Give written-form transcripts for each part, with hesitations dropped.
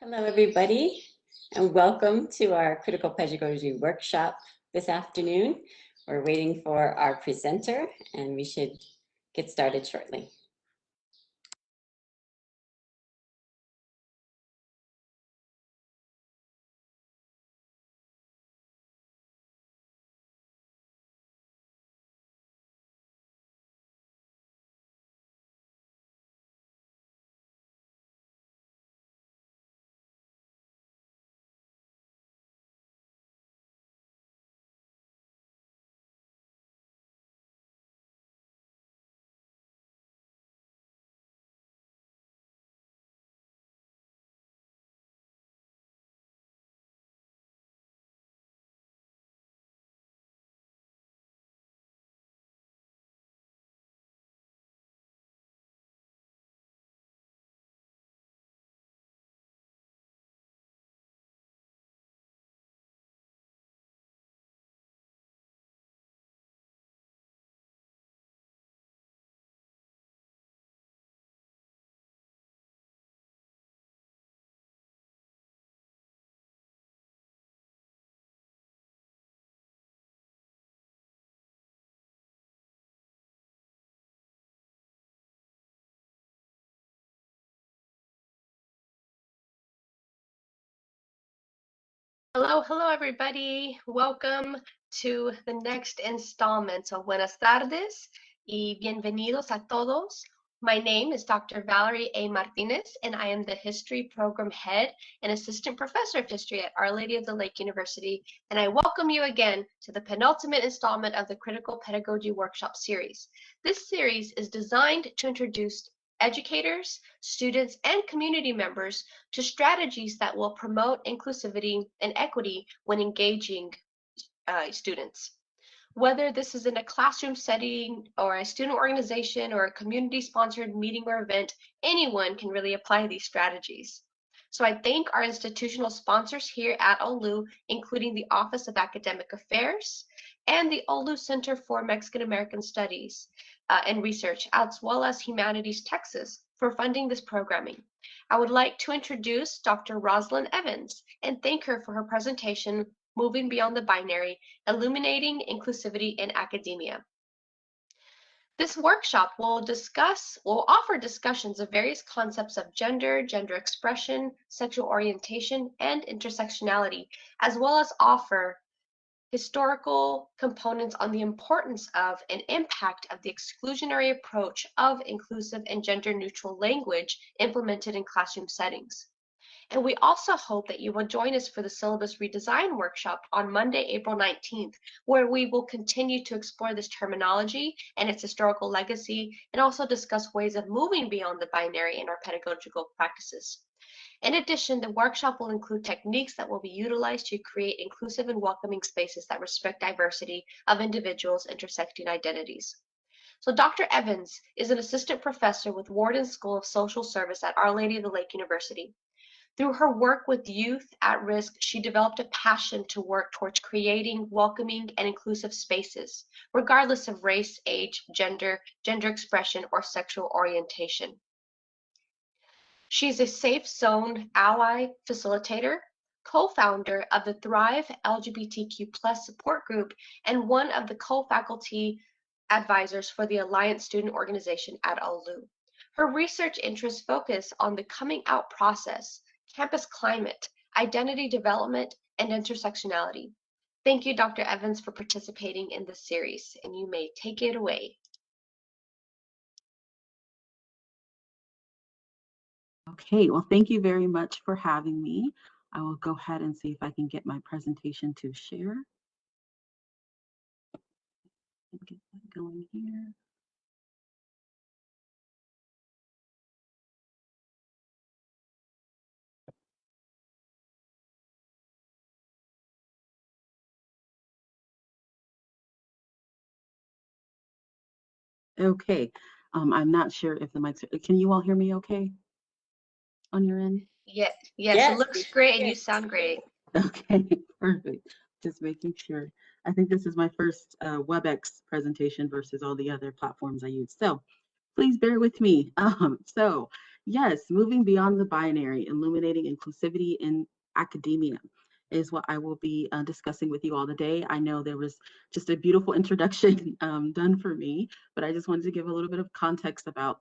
Hello, everybody, and welcome to our Critical Pedagogy Workshop this afternoon. We're waiting for our presenter, and we should get started shortly. Hello, everybody. Welcome to the next installment. So, buenas tardes y bienvenidos a todos. My name is Dr. Valerie A. Martinez, and I am the History Program Head and Assistant Professor of History at Our Lady of the Lake University. And I welcome you again to the penultimate installment of the Critical Pedagogy Workshop series. This series is designed to introduce educators, students, and community members to strategies that will promote inclusivity and equity when engaging students. Whether this is in a classroom setting or a student organization or a community-sponsored meeting or event, anyone can really apply these strategies. So I thank our institutional sponsors here at OLU, including the Office of Academic Affairs and the OLU Center for Mexican American Studies and Research, as well as Humanities Texas, for funding this programming. I would like to introduce Dr. Rosalind Evans and thank her for her presentation, Moving Beyond the Binary, Illuminating Inclusivity in Academia. This workshop will offer discussions of various concepts of gender, gender expression, sexual orientation, and intersectionality, as well as offer historical components on the importance of and impact of the exclusionary approach of inclusive and gender-neutral language implemented in classroom settings. And we also hope that you will join us for the syllabus redesign workshop on Monday, April 19th, where we will continue to explore this terminology and its historical legacy, and also discuss ways of moving beyond the binary in our pedagogical practices. In addition, the workshop will include techniques that will be utilized to create inclusive and welcoming spaces that respect diversity of individuals' intersecting identities. So Dr. Evans is an assistant professor with Wharton School of Social Service at Our Lady of the Lake University. Through her work with youth at risk, she developed a passion to work towards creating welcoming and inclusive spaces, regardless of race, age, gender, gender expression, or sexual orientation. She's a Safe Zone Ally Facilitator, co-founder of the Thrive LGBTQ+ support group, and one of the co-faculty advisors for the Alliance Student Organization at OLU. Her research interests focus on the coming out process, campus climate, identity development, and intersectionality. Thank you, Dr. Evans, for participating in this series, and you may take it away. Okay, well, thank you very much for having me. I will go ahead and see if I can get my presentation to share. Get that going here. Okay, I'm not sure if the mics are, can you all hear me okay on your end? Yes, Yes. it looks great and you sound great. Okay, perfect. Just making sure. I think this is my first WebEx presentation versus all the other platforms I use. So please bear with me. So yes, moving beyond the binary, illuminating inclusivity in academia is what I will be discussing with you all today. I know there was just a beautiful introduction done for me, but I just wanted to give a little bit of context about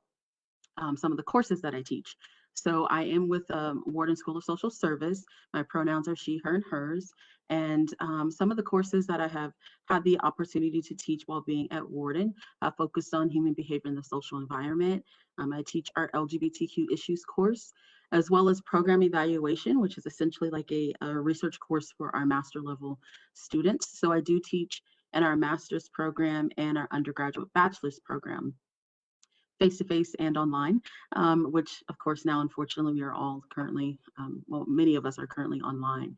some of the courses that I teach. So I am with Wharton School of Social Service. My pronouns are she, her, and hers. And some of the courses that I have had the opportunity to teach while being at Wharton focused on human behavior in the social environment. I teach our LGBTQ issues course, as well as program evaluation, which is essentially like a research course for our master level students. So I do teach in our master's program and our undergraduate bachelor's program, face-to-face and online, which of course now, unfortunately, we are all currently, well, many of us are currently online.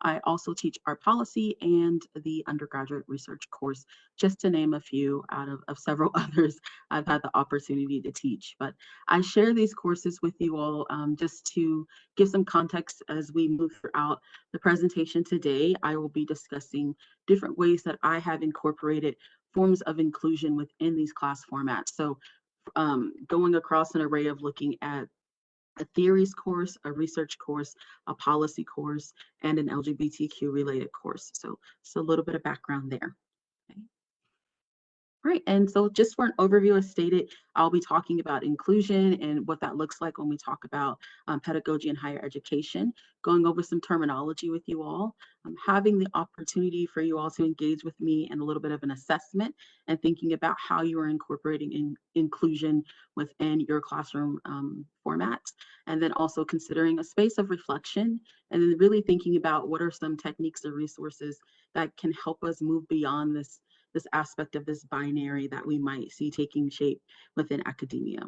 I also teach art policy and the undergraduate research course, just to name a few out of several others I've had the opportunity to teach. But I share these courses with you all just to give some context as we move throughout the presentation today. I will be discussing different ways that I have incorporated forms of inclusion within these class formats. So going across an array of looking at a theories course, a research course, a policy course, and an LGBTQ related course. So a little bit of background there. Okay. Right, and so just for an overview, as stated, I'll be talking about inclusion and what that looks like when we talk about pedagogy in higher education, going over some terminology with you all, having the opportunity for you all to engage with me in a little bit of an assessment and thinking about how you are incorporating inclusion within your classroom formats, and then also considering a space of reflection, and then really thinking about what are some techniques or resources that can help us move beyond this aspect of this binary that we might see taking shape within academia.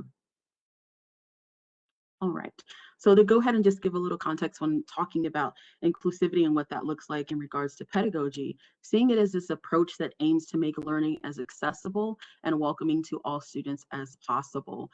All right, so to go ahead and just give a little context when talking about inclusivity and what that looks like in regards to pedagogy, seeing it as this approach that aims to make learning as accessible and welcoming to all students as possible.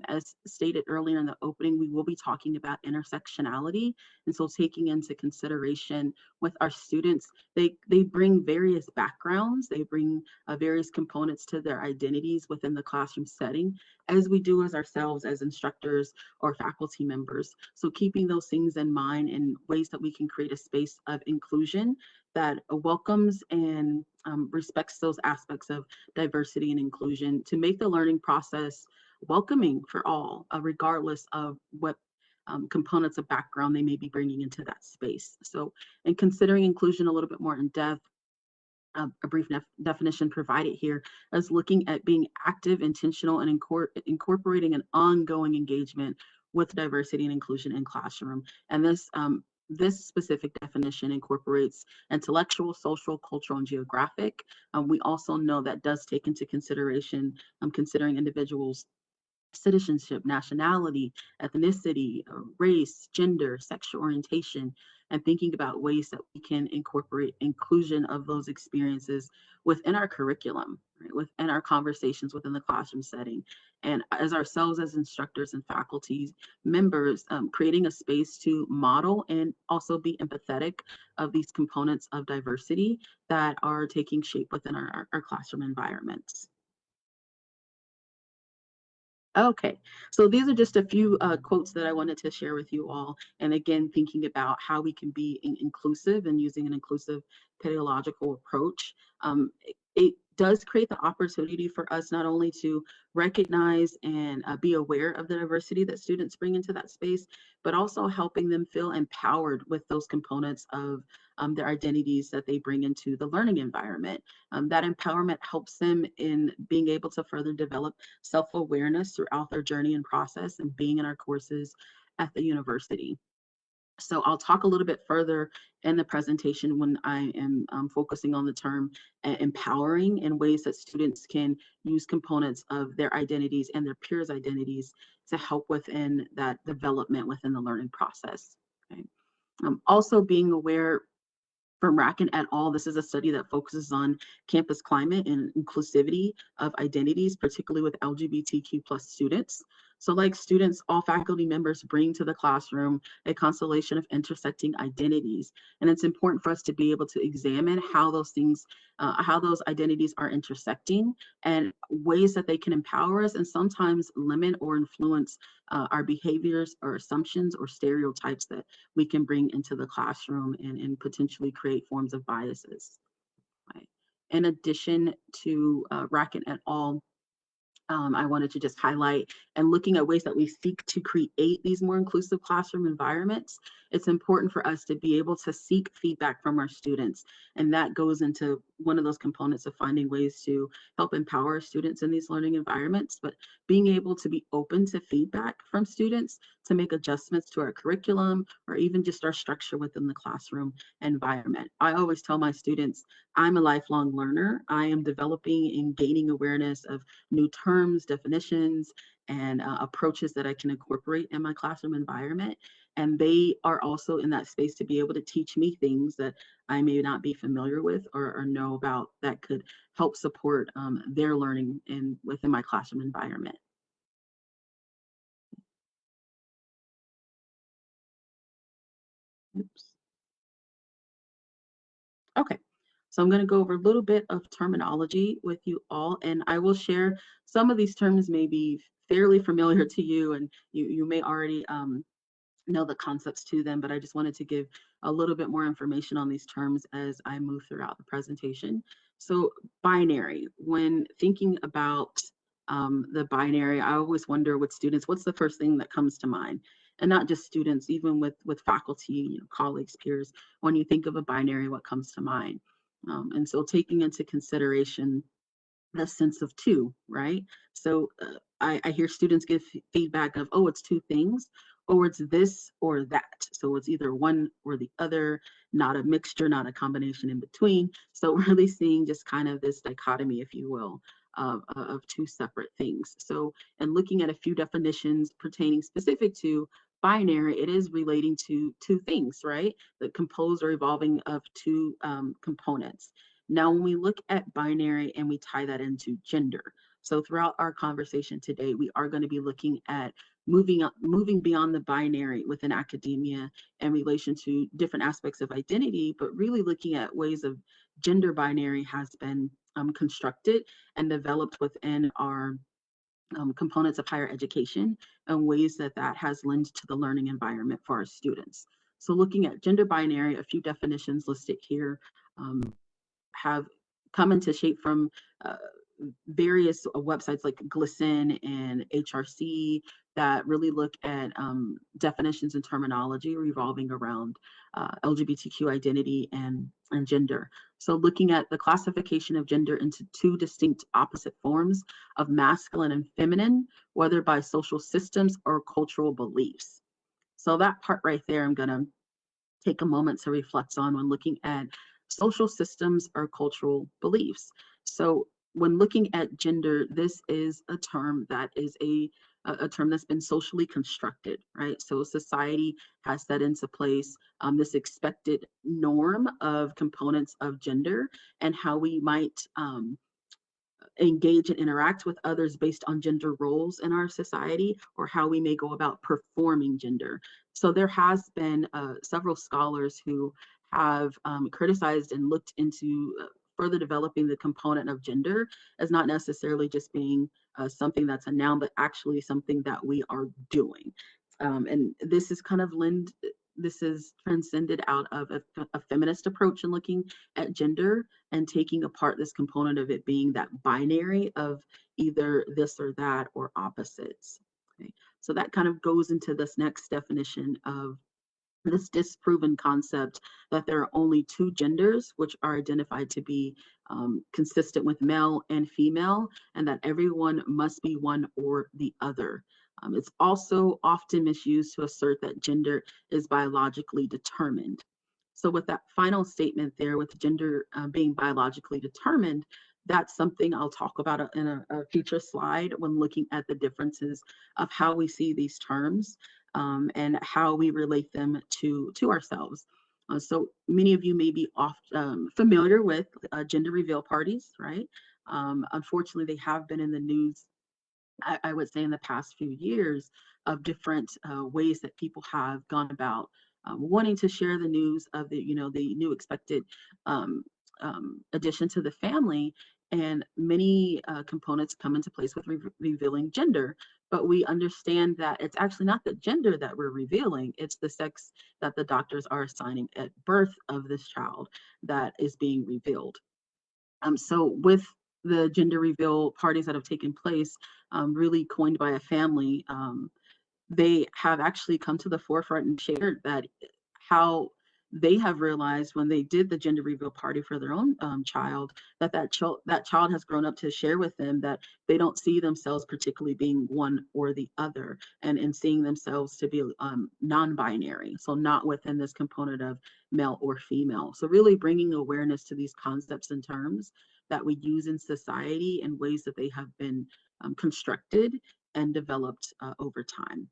As stated earlier in the opening, we will be talking about intersectionality, and so taking into consideration with our students, they bring various backgrounds, they bring various components to their identities within the classroom setting, as we do as ourselves as instructors or faculty members. So keeping those things in mind and ways that we can create a space of inclusion that welcomes and respects those aspects of diversity and inclusion to make the learning process welcoming for all, regardless of what components of background they may be bringing into that space. So in considering inclusion a little bit more in depth, a brief definition provided here as looking at being active, intentional, and incorporating an ongoing engagement with diversity and inclusion in classroom. And this specific definition incorporates intellectual, social, cultural, and geographic. We also know that does take into consideration considering individuals' citizenship, nationality, ethnicity, race, gender, sexual orientation, and thinking about ways that we can incorporate inclusion of those experiences within our curriculum, right, within our conversations within the classroom setting. And as ourselves as instructors and faculty members, creating a space to model and also be empathetic of these components of diversity that are taking shape within our classroom environments. Okay, so these are just a few quotes that I wanted to share with you all. And again, thinking about how we can be inclusive and using an inclusive pedagogical approach. It does create the opportunity for us not only to recognize and be aware of the diversity that students bring into that space, but also helping them feel empowered with those components of their identities that they bring into the learning environment. That empowerment helps them in being able to further develop self-awareness throughout their journey and process and being in our courses at the university. So I'll talk a little bit further in the presentation when I am focusing on the term empowering and ways that students can use components of their identities and their peers' identities to help within that development within the learning process. Okay. Also being aware from Racken et al. This is a study that focuses on campus climate and inclusivity of identities, particularly with LGBTQ+ students. So like students, all faculty members bring to the classroom a constellation of intersecting identities. And it's important for us to be able to examine how those things, how those identities are intersecting and ways that they can empower us and sometimes limit or influence our behaviors or assumptions or stereotypes that we can bring into the classroom and potentially create forms of biases. Right. In addition to Rackett et al., I wanted to just highlight and looking at ways that we seek to create these more inclusive classroom environments. It's important for us to be able to seek feedback from our students. And that goes into one of those components of finding ways to help empower students in these learning environments, but being able to be open to feedback from students to make adjustments to our curriculum or even just our structure within the classroom environment. I always tell my students, I'm a lifelong learner. I am developing and gaining awareness of new terms, definitions, and approaches that I can incorporate in my classroom environment. And they are also in that space to be able to teach me things that I may not be familiar with or know about that could help support their learning within my classroom environment. Oops. Okay, so I'm going to go over a little bit of terminology with you all, and I will share some of these terms may be fairly familiar to you, and you may already know the concepts to them, but I just wanted to give a little bit more information on these terms as I move throughout the presentation. So binary, when thinking about the binary, I always wonder with students, what's the first thing that comes to mind? And not just students, even with faculty, colleagues, peers, when you think of a binary, what comes to mind? And so taking into consideration the sense of two, right? So I hear students give feedback of, oh, it's two things, or it's this or that. So it's either one or the other, not a mixture, not a combination in between. So really seeing just kind of this dichotomy, if you will, of two separate things. So, and looking at a few definitions pertaining specific to binary, it is relating to two things, right? That compose or evolving of two components. Now, when we look at binary and we tie that into gender, so throughout our conversation today, we are going to be looking at moving beyond the binary within academia in relation to different aspects of identity, but really looking at ways of gender binary has been constructed and developed within our components of higher education and ways that that has lent to the learning environment for our students. So looking at gender binary, a few definitions listed here. Have come into shape from various websites like GLSEN and HRC that really look at definitions and terminology revolving around LGBTQ identity and gender. So looking at the classification of gender into two distinct opposite forms of masculine and feminine, whether by social systems or cultural beliefs. So that part right there, I'm gonna take a moment to reflect on when looking at social systems or cultural beliefs. So when looking at gender, this is a term that is a term that's been socially constructed, right? So society has set into place this expected norm of components of gender and how we might engage and interact with others based on gender roles in our society or how we may go about performing gender. So there has been several scholars who have criticized and looked into further developing the component of gender as not necessarily just being something that's a noun, but actually something that we are doing. And this is kind of this is transcended out of a feminist approach in looking at gender and taking apart this component of it being that binary of either this or that or opposites. Okay, so that kind of goes into this next definition of this disproven concept that there are only two genders, which are identified to be consistent with male and female, and that everyone must be one or the other. It's also often misused to assert that gender is biologically determined. So with that final statement there, with gender being biologically determined, that's something I'll talk about in a future slide when looking at the differences of how we see these terms and how we relate them to ourselves. So many of you may be familiar with gender reveal parties, right? Unfortunately, they have been in the news I would say in the past few years of different ways that people have gone about wanting to share the news of the, the new expected um, addition to the family. And many components come into place with revealing gender, but we understand that it's actually not the gender that we're revealing, it's the sex that the doctors are assigning at birth of this child that is being revealed. So with the gender reveal parties that have taken place, really coined by a family, they have actually come to the forefront and shared that how they have realized when they did the gender reveal party for their own child, that child has grown up to share with them that they don't see themselves particularly being one or the other, and seeing themselves to be non-binary, so not within this component of male or female. So really bringing awareness to these concepts and terms that we use in society in ways that they have been constructed and developed over time.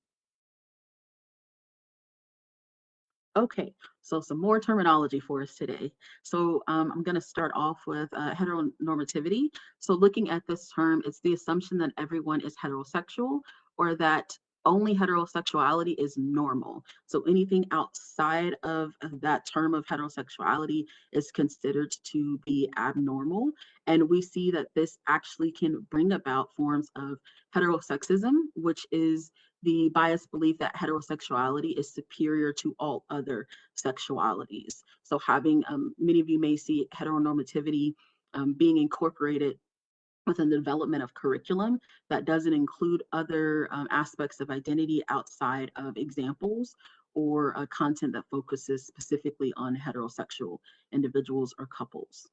Okay, so some more terminology for us today. So I'm going to start off with heteronormativity. So looking at this term, it's the assumption that everyone is heterosexual, or that only heterosexuality is normal. So anything outside of that term of heterosexuality is considered to be abnormal. And we see that this actually can bring about forms of heterosexism, which is the biased belief that heterosexuality is superior to all other sexualities. So having, many of you may see heteronormativity being incorporated within the development of curriculum that doesn't include other aspects of identity outside of examples or content that focuses specifically on heterosexual individuals or couples.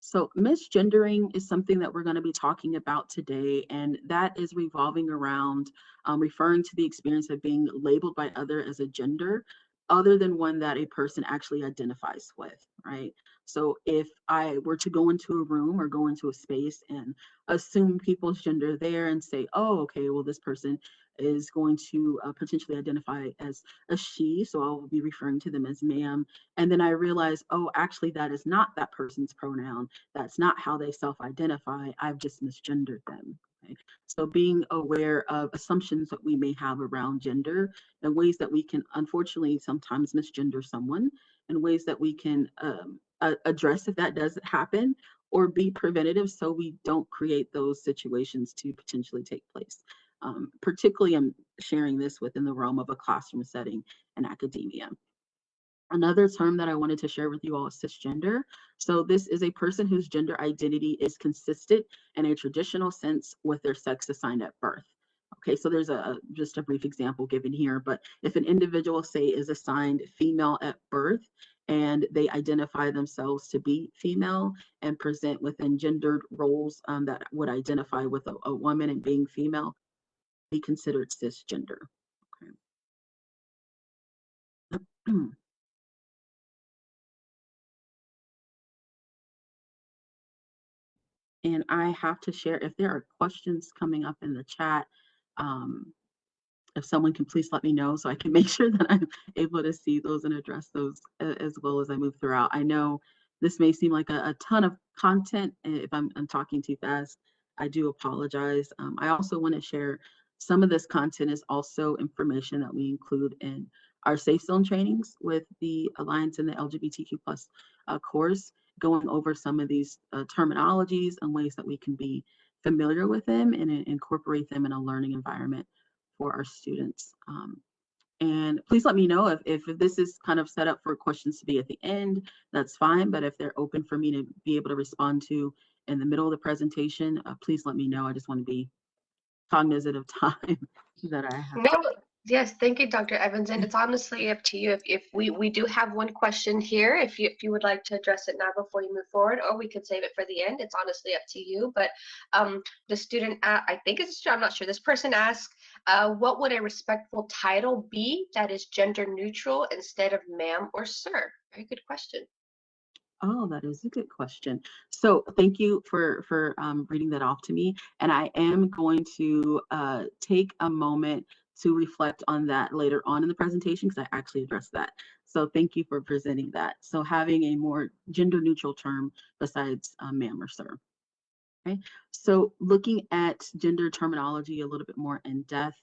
So misgendering is something that we're going to be talking about today, and that is revolving around referring to the experience of being labeled by other as a gender other than one that a person actually identifies with, right? So if I were to go into a room or go into a space and assume people's gender there and say, oh, okay, well, this person is going to potentially identify as a she, so I'll be referring to them as ma'am. And then I realize, oh, actually, that is not that person's pronoun. That's not how they self-identify. I've just misgendered them. Okay? So being aware of assumptions that we may have around gender and ways that we can unfortunately sometimes misgender someone, and ways that we can address if that does happen, or be preventative so we don't create those situations to potentially take place. Particularly, I'm sharing this within the realm of a classroom setting and academia. Another term that I wanted to share with you all is cisgender. So this is a person whose gender identity is consistent in a traditional sense with their sex assigned at birth. Okay, so there's just a brief example given here, but if an individual, say, is assigned female at birth and they identify themselves to be female and present within gendered roles that would identify with a woman and being female, be considered cisgender. Okay. And I have to share, if there are questions coming up in the chat, um, if someone can please let me know so I can make sure that I'm able to see those and address those as well as I move throughout. I know this may seem like a ton of content. If I'm talking too fast, I do apologize. I also want to share some of this content is also information that we include in our Safe Zone trainings with the Alliance and the LGBTQ plus course, going over some of these terminologies and ways that we can be familiar with them and incorporate them in a learning environment for our students. And please let me know if this is kind of set up for questions to be at the end, that's fine. But if they're open for me to be able to respond to in the middle of the presentation, please let me know. I just want to be cognizant of time that I have. No, yes, thank you, Dr. Evans. And it's honestly up to you. If we do have one question here, if you would like to address it now before you move forward, or we could save it for the end. It's honestly up to you. But the student, I think it's, I'm not sure. This person asked, what would a respectful title be that is gender neutral instead of ma'am or sir? Very good question. Oh, that is a good question. So thank you for reading that off to me. And I am going to take a moment to reflect on that later on in the presentation because I actually addressed that. So thank you for presenting that. So having a more gender neutral term besides ma'am or sir. Okay, so looking at gender terminology a little bit more in depth,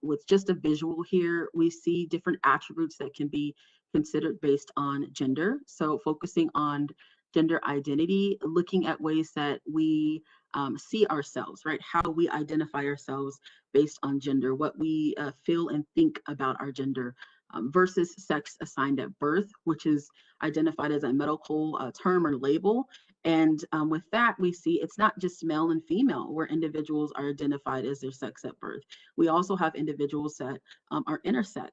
with just a visual here, we see different attributes that can be considered based on gender. So focusing on gender identity, looking at ways that we see ourselves, right? How we identify ourselves based on gender, what we feel and think about our gender, versus sex assigned at birth, which is identified as a medical term or label. And with that, we see it's not just male and female where individuals are identified as their sex at birth. We also have individuals that are intersex.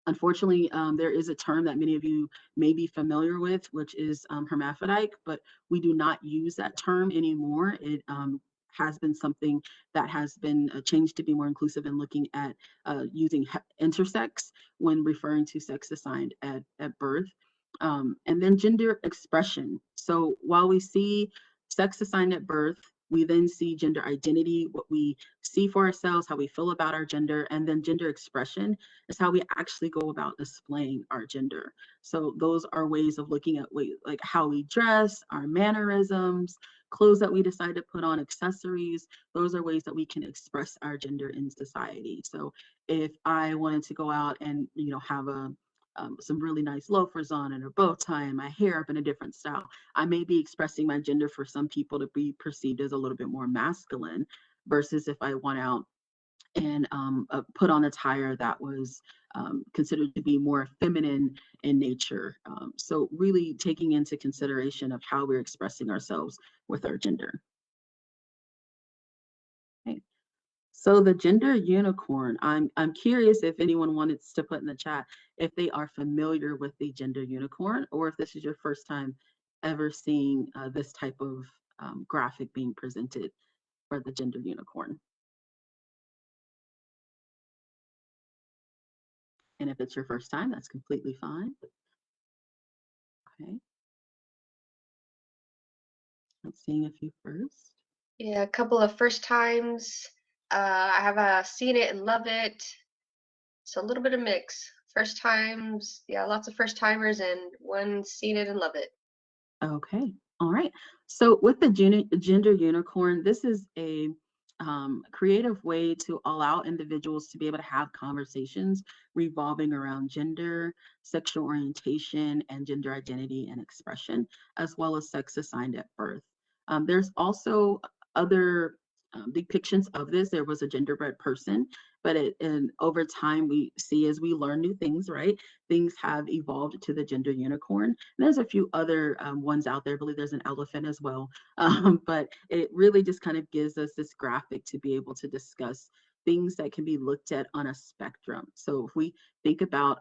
Unfortunately, there is a term that many of you may be familiar with, which is hermaphrodite, but we do not use that term anymore. It has been something that has been changed to be more inclusive in looking at using intersex when referring to sex assigned at birth. And then gender expression. So while we see sex assigned at birth, we then see gender identity, what we see for ourselves, how we feel about our gender, and then gender expression is how we actually go about displaying our gender. So those are ways of looking at like how we dress, our mannerisms, clothes that we decide to put on, accessories. Those are ways that we can express our gender in society. So if I wanted to go out and have some really nice loafers on and a bow tie and my hair up in a different style, I may be expressing my gender for some people to be perceived as a little bit more masculine, versus if I went out and put on attire that was considered to be more feminine in nature. So really taking into consideration of how we're expressing ourselves with our gender. Okay. So the gender unicorn, I'm curious if anyone wanted to put in the chat if they are familiar with the gender unicorn, or if this is your first time ever seeing this type of graphic being presented for the gender unicorn. And if it's your first time, that's completely fine. Okay. I'm seeing a few first. Yeah, a couple of first times. I have seen it and love it. So a little bit of mix. First times, yeah, lots of first timers, and one seen it and love it. Okay. All right. So with the gender unicorn, this is a creative way to allow individuals to be able to have conversations revolving around gender, sexual orientation, and gender identity and expression, as well as sex assigned at birth. There's also other depictions of this. There was a genderbread person, but and over time we see as we learn new things, right? Things have evolved to the gender unicorn. And there's a few other ones out there. I believe there's an elephant as well. But it really just kind of gives us this graphic to be able to discuss things that can be looked at on a spectrum. So if we think about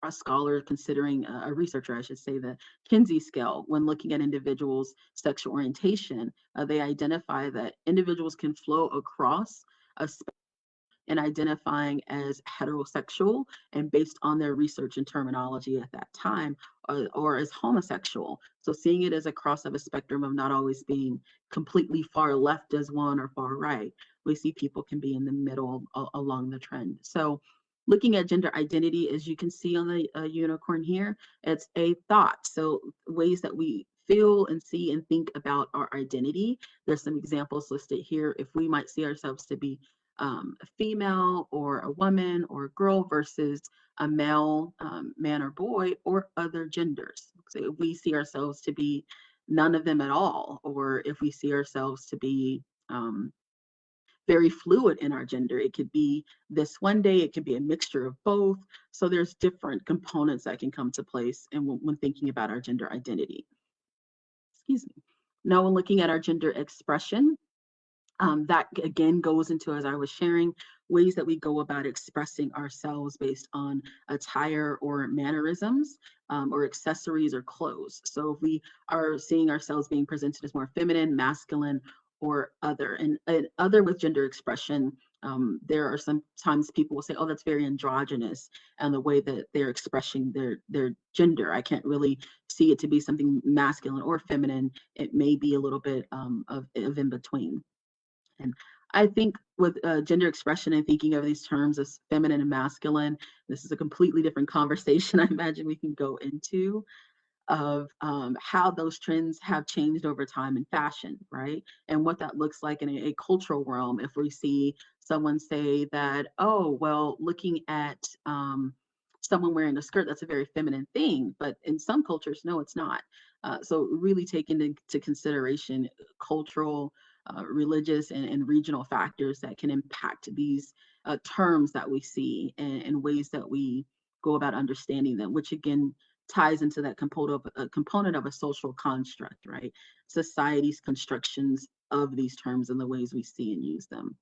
a scholar considering a researcher, I should say, the Kinsey scale, when looking at individuals' sexual orientation, they identify that individuals can flow across a and identifying as heterosexual and based on their research and terminology at that time, or as homosexual. So seeing it as a cross of a spectrum of not always being completely far left as one or far right. We see people can be in the middle along the trend. So looking at gender identity, as you can see on the unicorn here, it's a thought. So ways that we feel and see and think about our identity. There's some examples listed here. If we might see ourselves to be a female or a woman or a girl versus a male, man or boy, or other genders. So if we see ourselves to be none of them at all, or if we see ourselves to be very fluid in our gender, it could be this one day, it could be a mixture of both. So there's different components that can come to place and when thinking about our gender identity. Excuse me. Now, when looking at our gender expression, that again goes into, as I was sharing, ways that we go about expressing ourselves based on attire or mannerisms, or accessories or clothes. So if we are seeing ourselves being presented as more feminine, masculine, or other, and other with gender expression, there are sometimes people will say, oh, that's very androgynous, and the way that they're expressing their gender. I can't really see it to be something masculine or feminine. It may be a little bit of in between. And I think with gender expression and thinking of these terms as feminine and masculine, this is a completely different conversation I imagine we can go into. of how those trends have changed over time in fashion, right? And what that looks like in a cultural realm. If we see someone say that, oh, well, looking at someone wearing a skirt, that's a very feminine thing, but in some cultures, no, it's not. So really taking into consideration cultural, religious, and regional factors that can impact these terms that we see and ways that we go about understanding them, which again ties into that component of a social construct, right? Society's constructions of these terms and the ways we see and use them.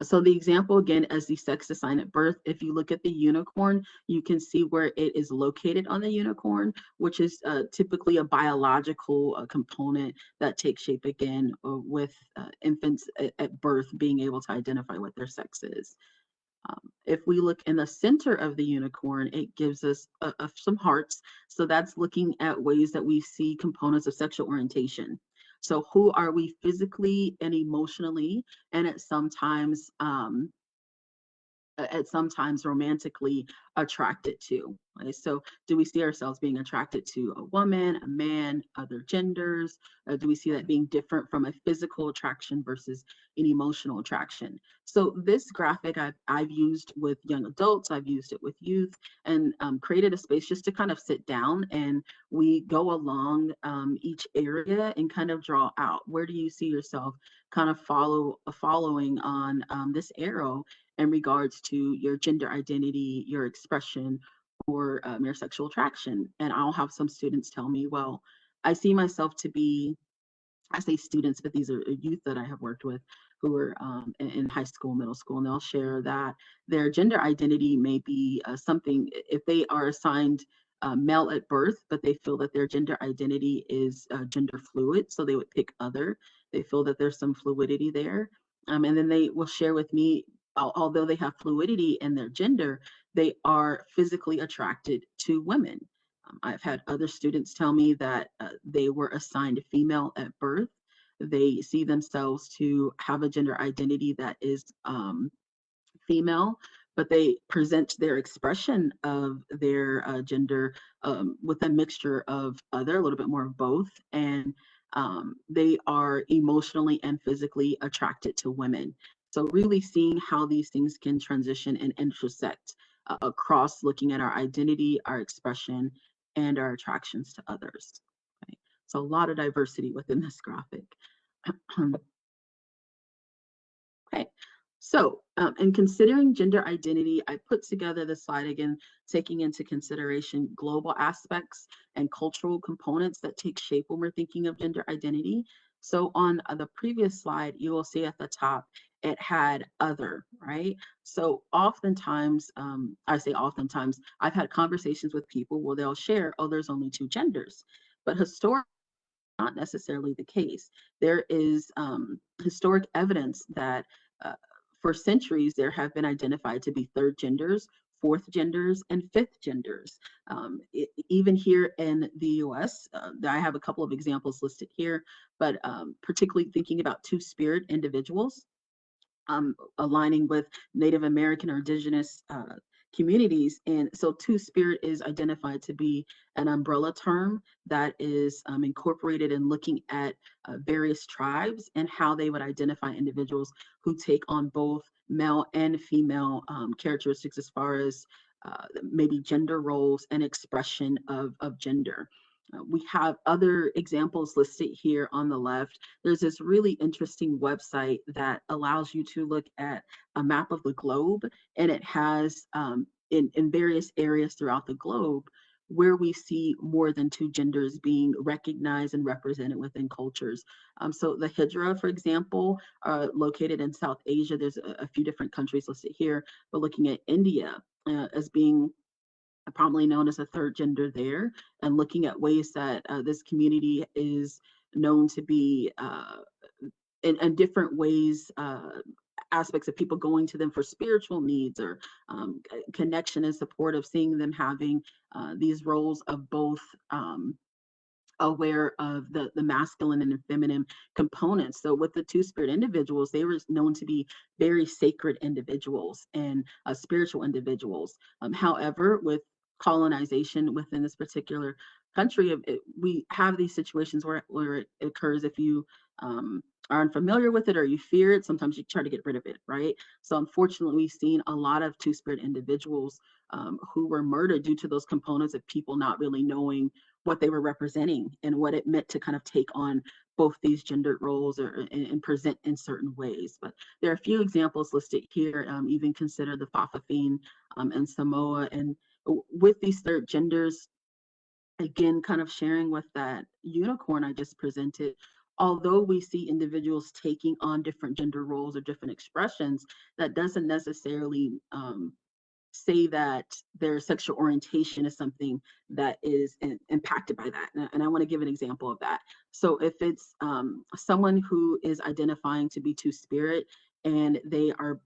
So the example again as the sex assigned at birth, if you look at the unicorn, you can see where it is located on the unicorn, which is typically a biological component that takes shape again with infants at birth being able to identify what their sex is. If we look in the center of the unicorn, it gives us some hearts. So that's looking at ways that we see components of sexual orientation. So who are we physically and emotionally, and at sometimes romantically attracted to. Right? So do we see ourselves being attracted to a woman, a man, other genders? Do we see that being different from a physical attraction versus an emotional attraction? So this graphic I've used with young adults, I've used it with youth, and created a space just to kind of sit down and we go along each area and kind of draw out, where do you see yourself kind of following on this arrow in regards to your gender identity, your expression, or your sexual attraction. And I'll have some students tell me, well, I see myself to be, I say students, but these are youth that I have worked with who are in high school, middle school, and they'll share that their gender identity may be something, if they are assigned male at birth, but they feel that their gender identity is gender fluid, so they would pick other. They feel that there's some fluidity there. And then they will share with me, although they have fluidity in their gender, they are physically attracted to women. I've had other students tell me that they were assigned female at birth. They see themselves to have a gender identity that is female, but they present their expression of their gender with a mixture of other, a little bit more of both. And they are emotionally and physically attracted to women. So really seeing how these things can transition and intersect across looking at our identity, our expression, and our attractions to others. Okay. So a lot of diversity within this graphic. Okay, so in considering gender identity, I put together this slide again, taking into consideration global aspects and cultural components that take shape when we're thinking of gender identity. So on the previous slide, you will see at the top, it had other, right? So oftentimes, I say oftentimes, I've had conversations with people where they'll share, oh, there's only two genders. But historically, not necessarily the case. There is historic evidence that for centuries there have been identified to be third genders, fourth genders, and fifth genders. Even here in the US, I have a couple of examples listed here, but particularly thinking about two-spirit individuals, aligning with Native American or indigenous communities. And so two-spirit is identified to be an umbrella term that is incorporated in looking at various tribes and how they would identify individuals who take on both male and female characteristics as far as maybe gender roles and expression of gender. We have other examples listed here on the left. There's this really interesting website that allows you to look at a map of the globe, and it has in various areas throughout the globe where we see more than two genders being recognized and represented within cultures. So the Hijra, for example, located in South Asia, there's a few different countries listed here, but looking at India as being prominently known as a third gender there, and looking at ways that this community is known to be in different ways, aspects of people going to them for spiritual needs or connection and support, of seeing them having these roles of both aware of the masculine and feminine components. So with the two-spirit individuals, they were known to be very sacred individuals and spiritual individuals. However, with colonization within this particular country, we have these situations where it occurs if you are unfamiliar with it or you fear it. Sometimes you try to get rid of it, right? So unfortunately, we've seen a lot of Two-Spirit individuals who were murdered due to those components of people not really knowing what they were representing and what it meant to kind of take on both these gendered roles and present in certain ways. But there are a few examples listed here. Even consider the Fa'afafine and Samoa. And with these third genders, again, kind of sharing with that unicorn I just presented, although we see individuals taking on different gender roles or different expressions, that doesn't necessarily say that their sexual orientation is something that is impacted by that. And I want to give an example of that. So if it's someone who is identifying to be Two-Spirit and they are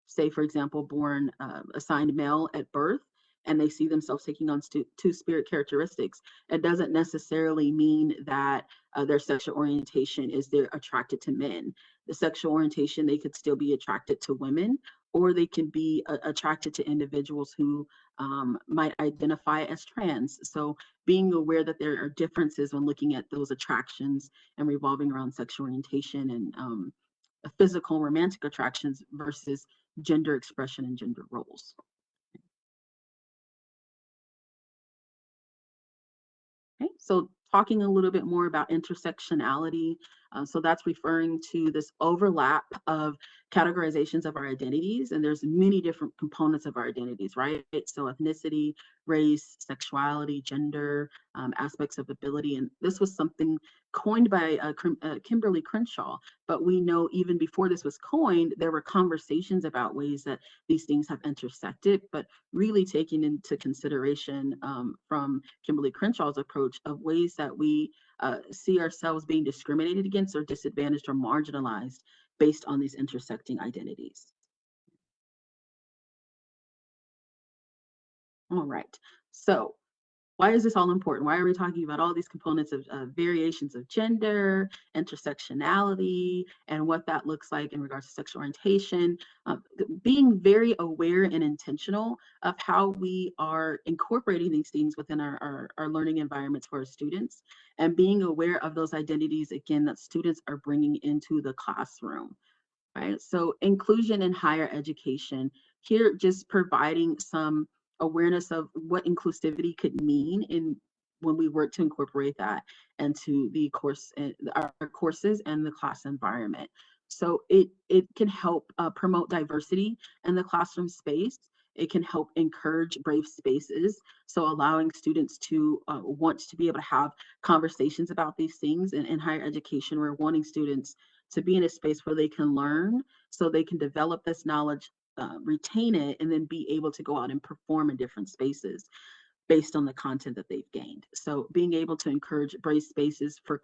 say, for example, born assigned male at birth, and they see themselves taking on Two-Spirit characteristics, it doesn't necessarily mean that their sexual orientation is they're attracted to men. The sexual orientation, they could still be attracted to women, or they can be attracted to individuals who might identify as trans. So being aware that there are differences when looking at those attractions and revolving around sexual orientation and physical romantic attractions versus gender expression and gender roles. Okay, so talking a little bit more about intersectionality. So that's referring to this overlap of categorizations of our identities, and there's many different components of our identities, right? So ethnicity, race, sexuality, gender, aspects of ability, and this was something coined by Kimberly Crenshaw, but we know even before this was coined, there were conversations about ways that these things have intersected, but really taking into consideration from Kimberly Crenshaw's approach of ways that we see ourselves being discriminated against or disadvantaged or marginalized based on these intersecting identities. All right, so why is this all important? Why are we talking about all these components of variations of gender, intersectionality, and what that looks like in regards to sexual orientation? Being very aware and intentional of how we are incorporating these things within our learning environments for our students, and being aware of those identities, again, that students are bringing into the classroom. Right? So inclusion in higher education, here just providing some awareness of what inclusivity could mean in when we work to incorporate that into the course, our courses and the class environment. So it can help promote diversity in the classroom space. It can help encourage brave spaces. So allowing students to want to be able to have conversations about these things in higher education. We're wanting students to be in a space where they can learn so they can develop this knowledge, retain it, and then be able to go out and perform in different spaces based on the content that they've gained. So being able to encourage brave spaces for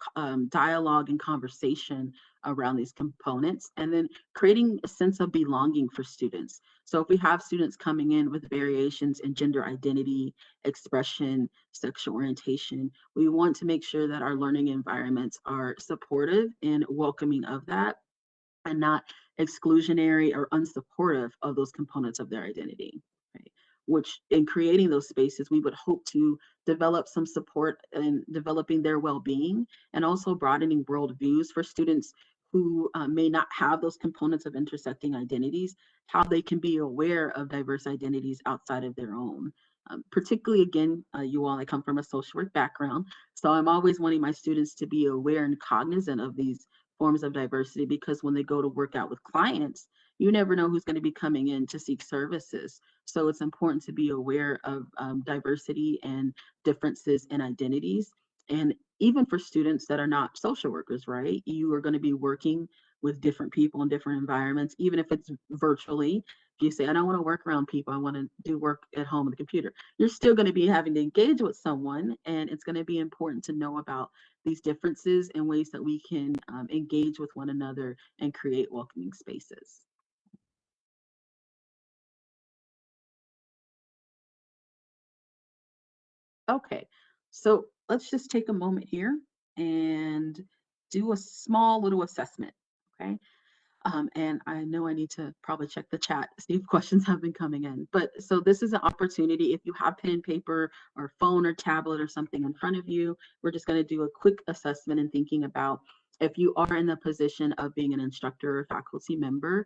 dialogue and conversation around these components, and then creating a sense of belonging for students. So if we have students coming in with variations in gender identity, expression, sexual orientation, we want to make sure that our learning environments are supportive and welcoming of that, and not exclusionary or unsupportive of those components of their identity. Right? Which in creating those spaces, we would hope to develop some support in developing their well-being and also broadening worldviews for students who may not have those components of intersecting identities, how they can be aware of diverse identities outside of their own. Particularly, again, you all, I come from a social work background, so I'm always wanting my students to be aware and cognizant of these forms of diversity, because when they go to work out with clients, you never know who's going to be coming in to seek services. So it's important to be aware of diversity and differences in identities. And even for students that are not social workers, right? You are going to be working with different people in different environments, even if it's virtually. If you say, I don't want to work around people, I want to do work at home on the computer, you're still going to be having to engage with someone. And it's going to be important to know about these differences and ways that we can engage with one another and create welcoming spaces. Okay, so let's just take a moment here and do a small little assessment, okay? And I know I need to probably check the chat to see if questions have been coming in. But so this is an opportunity. If you have pen and paper or phone or tablet or something in front of you, we're just going to do a quick assessment and thinking about if you are in the position of being an instructor or faculty member,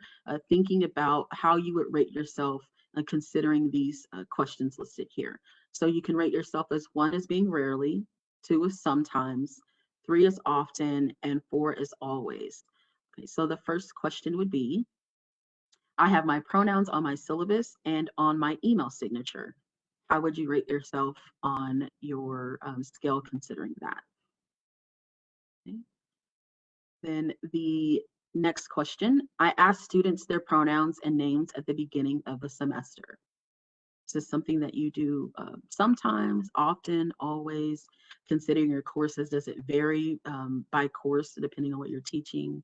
thinking about how you would rate yourself considering these questions listed here. So you can rate yourself as 1 as being rarely, 2 is sometimes, 3 is often, and 4 is always. Okay, so the first question would be, I have my pronouns on my syllabus and on my email signature. How would you rate yourself on your scale considering that? Okay. Then the next question, I ask students their pronouns and names at the beginning of the semester. Is this something that you do sometimes, often, always? Considering your courses, does it vary by course depending on what you're teaching?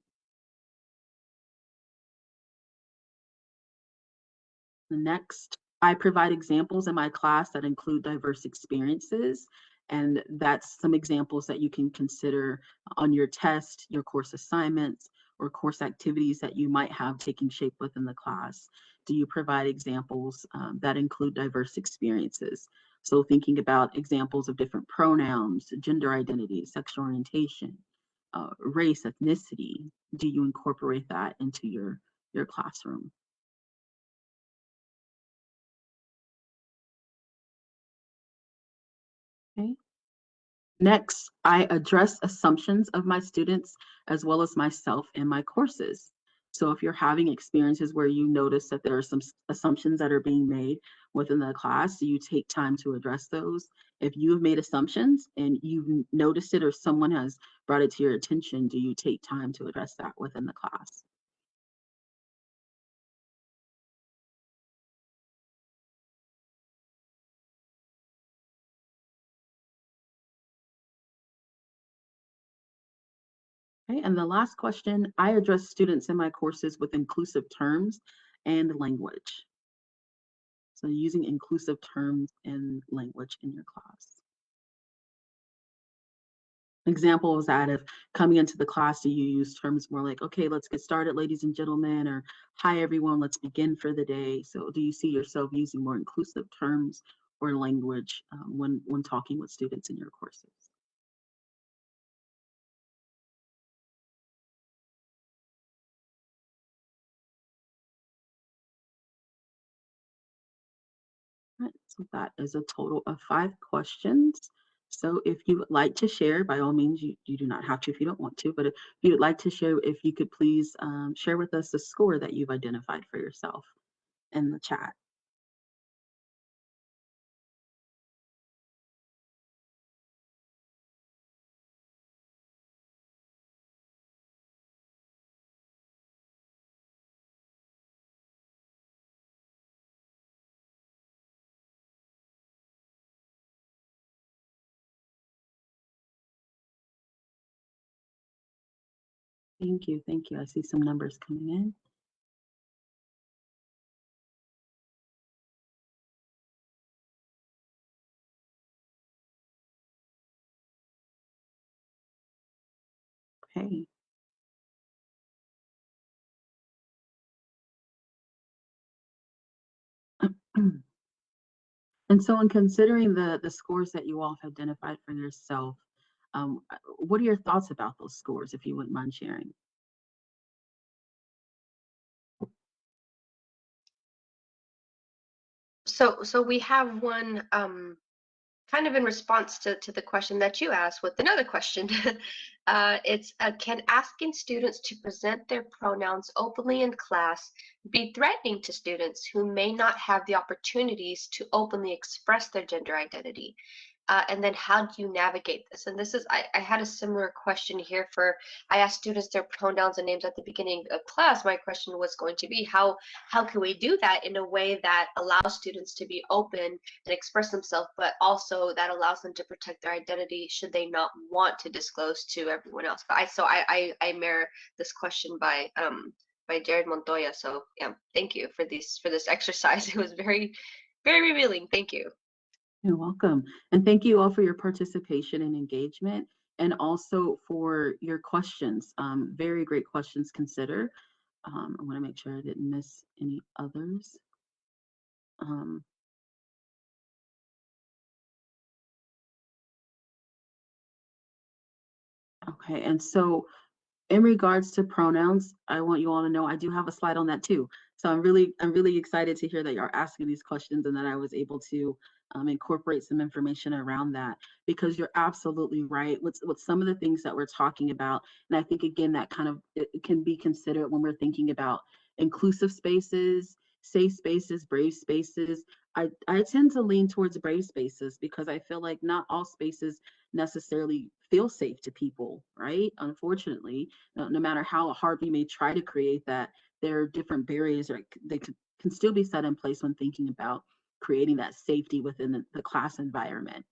The next, I provide examples in my class that include diverse experiences. And that's some examples that you can consider on your test, your course assignments, or course activities that you might have taking shape within the class. Do you provide examples that include diverse experiences? So thinking about examples of different pronouns, gender identity, sexual orientation, race, ethnicity. Do you incorporate that into your classroom? Okay. Next, I address assumptions of my students as well as myself in my courses. So if you're having experiences where you notice that there are some assumptions that are being made within the class, do you take time to address those? If you have made assumptions and you've noticed it or someone has brought it to your attention, do you take time to address that within the class? Okay, and the last question, I address students in my courses with inclusive terms and language. So using inclusive terms and language in your class. Example is that if coming into the class, do you use terms more like, okay, let's get started, ladies and gentlemen, or hi, everyone, let's begin for the day. So do you see yourself using more inclusive terms or language when talking with students in your courses? Right, so that is a total of 5 questions. So if you would like to share, by all means, you do not have to if you don't want to, but if you would like to share, if you could please share with us the score that you've identified for yourself in the chat. Thank you, thank you. I see some numbers coming in. Okay. And so in considering the scores that you all have identified for yourself, what are your thoughts about those scores, if you wouldn't mind sharing? So we have one kind of in response to the question that you asked with another question. It's can asking students to present their pronouns openly in class be threatening to students who may not have the opportunities to openly express their gender identity? And then how do you navigate this? And this is, I had a similar question here for, I asked students their pronouns and names at the beginning of class. My question was going to be, how can we do that in a way that allows students to be open and express themselves, but also that allows them to protect their identity should they not want to disclose to everyone else? But I mirror this question by Jared Montoya. So yeah, thank you for this exercise. It was very, very revealing. Thank you. You're welcome. And thank you all for your participation and engagement, and also for your questions. Very great questions considered. I want to make sure I didn't miss any others. Um, okay, and so in regards to pronouns, I want you all to know I do have a slide on that too. So I'm really excited to hear that you're asking these questions and that I was able to incorporate some information around that, because you're absolutely right with some of the things that we're talking about. And I think again that kind of it can be considered when we're thinking about inclusive spaces, safe spaces, brave spaces. I tend to lean towards brave spaces because I feel like not all spaces necessarily feel safe to people, right? Unfortunately, no matter how hard we may try to create that, there are different barriers or they can still be set in place when thinking about creating that safety within the class environment.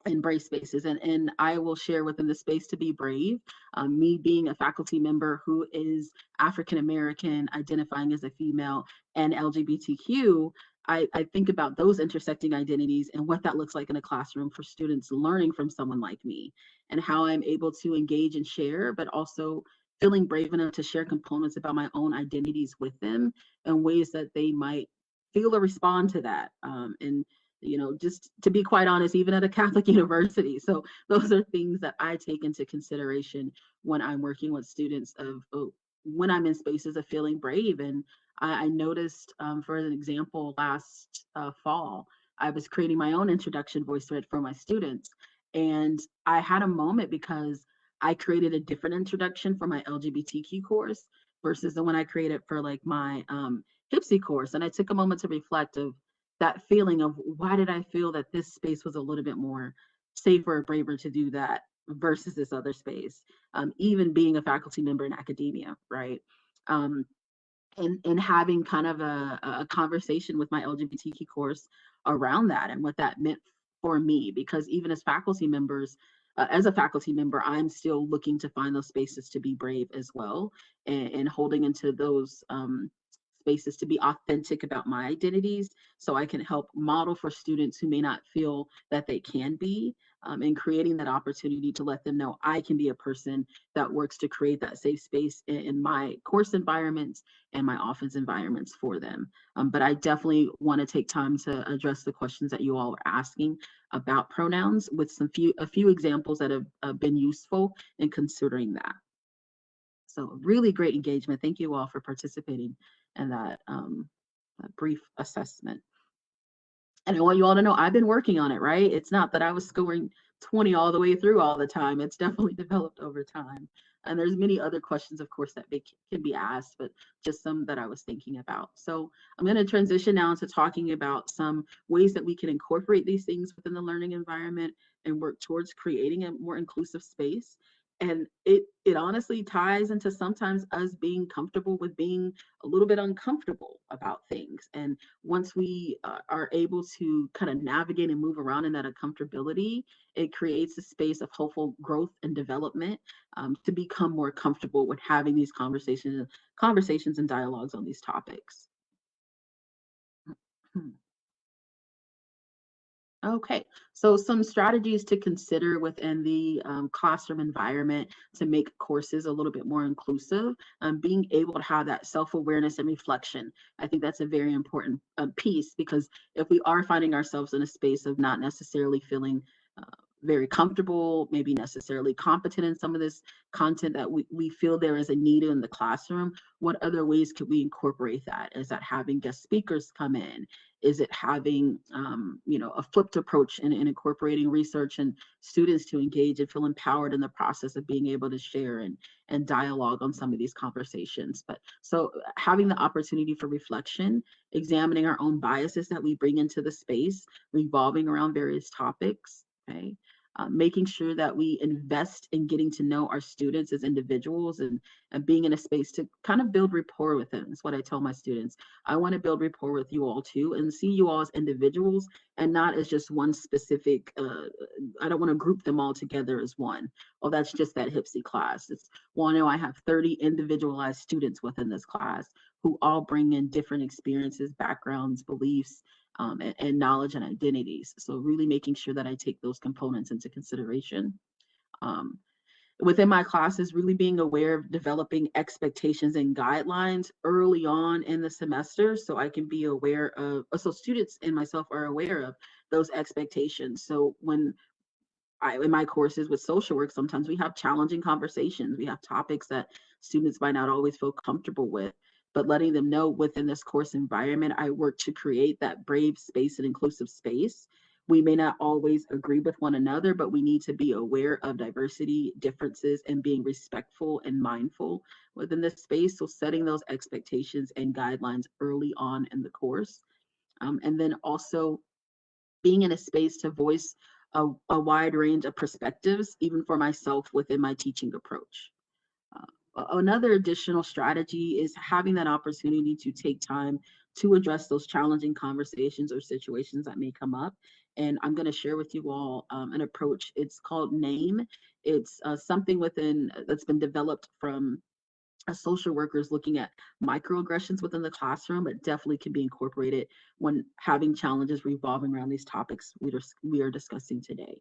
And brave spaces. And I will share within the space to be brave. Me being a faculty member who is African American, identifying as a female, and LGBTQ, I think about those intersecting identities and what that looks like in a classroom for students learning from someone like me, and how I'm able to engage and share, but also feeling brave enough to share components about my own identities with them in ways that they might feel or respond to that. And just to be quite honest, even at a Catholic university. So those are things that I take into consideration when I'm working with students of when I'm in spaces of feeling brave. And I noticed, for an example, last fall, I was creating my own introduction voice thread for my students. And I had a moment because I created a different introduction for my LGBTQ course versus the one I created for like my HIPSI course. And I took a moment to reflect of that feeling of why did I feel that this space was a little bit more safer or braver to do that versus this other space, even being a faculty member in academia, right? Um, and having kind of a conversation with my LGBTQ course around that and what that meant for me, because even as faculty members, as a faculty member, I'm still looking to find those spaces to be brave as well, and holding into those spaces to be authentic about my identities so I can help model for students who may not feel that they can be, and creating that opportunity to let them know I can be a person that works to create that safe space in my course environments and my office environments for them. But I definitely want to take time to address the questions that you all are asking about pronouns with a few examples that have been useful in considering that. So really great engagement. Thank you all for participating in that brief assessment. And I want you all to know I've been working on it, right? It's not that I was scoring 20 all the way through all the time. It's definitely developed over time. And there's many other questions, of course, that can be asked, but just some that I was thinking about. So I'm going to transition now to talking about some ways that we can incorporate these things within the learning environment and work towards creating a more inclusive space. And it honestly ties into sometimes us being comfortable with being a little bit uncomfortable about things. And once we are able to kind of navigate and move around in that uncomfortability, it creates a space of hopeful growth and development, to become more comfortable with having these conversations and dialogues on these topics. Okay, so some strategies to consider within the classroom environment to make courses a little bit more inclusive, being able to have that self-awareness and reflection. I think that's a very important piece, because if we are finding ourselves in a space of not necessarily feeling uh, very comfortable, maybe necessarily competent in some of this content that we feel there is a need in the classroom, what other ways could we incorporate that? Is that having guest speakers come in? Is it having, a flipped approach in incorporating research and students to engage and feel empowered in the process of being able to share and dialogue on some of these conversations? But so having the opportunity for reflection, examining our own biases that we bring into the space, revolving around various topics, okay? Making sure that we invest in getting to know our students as individuals, and being in a space to kind of build rapport with them. That's what I tell my students. I want to build rapport with you all too, and see you all as individuals and not as just one specific, I don't want to group them all together as one. Well, that's just that HIPSI class. It's, well, no, I have 30 individualized students within this class who all bring in different experiences, backgrounds, beliefs, and knowledge and identities. So really making sure that I take those components into consideration. Um, within my classes, really being aware of developing expectations and guidelines early on in the semester, so I can be aware of, so students and myself are aware of those expectations. So when in my courses with social work, sometimes we have challenging conversations. We have topics that students might not always feel comfortable with, but letting them know within this course environment, I work to create that brave space and inclusive space. We may not always agree with one another, but we need to be aware of diversity, differences, and being respectful and mindful within this space. So setting those expectations and guidelines early on in the course. And then also being in a space to voice a wide range of perspectives, even for myself within my teaching approach. Another additional strategy is having that opportunity to take time to address those challenging conversations or situations that may come up. And I'm going to share with you all an approach. It's called NAME. It's something within that's been developed from social workers looking at microaggressions within the classroom. It definitely can be incorporated when having challenges revolving around these topics we are discussing today.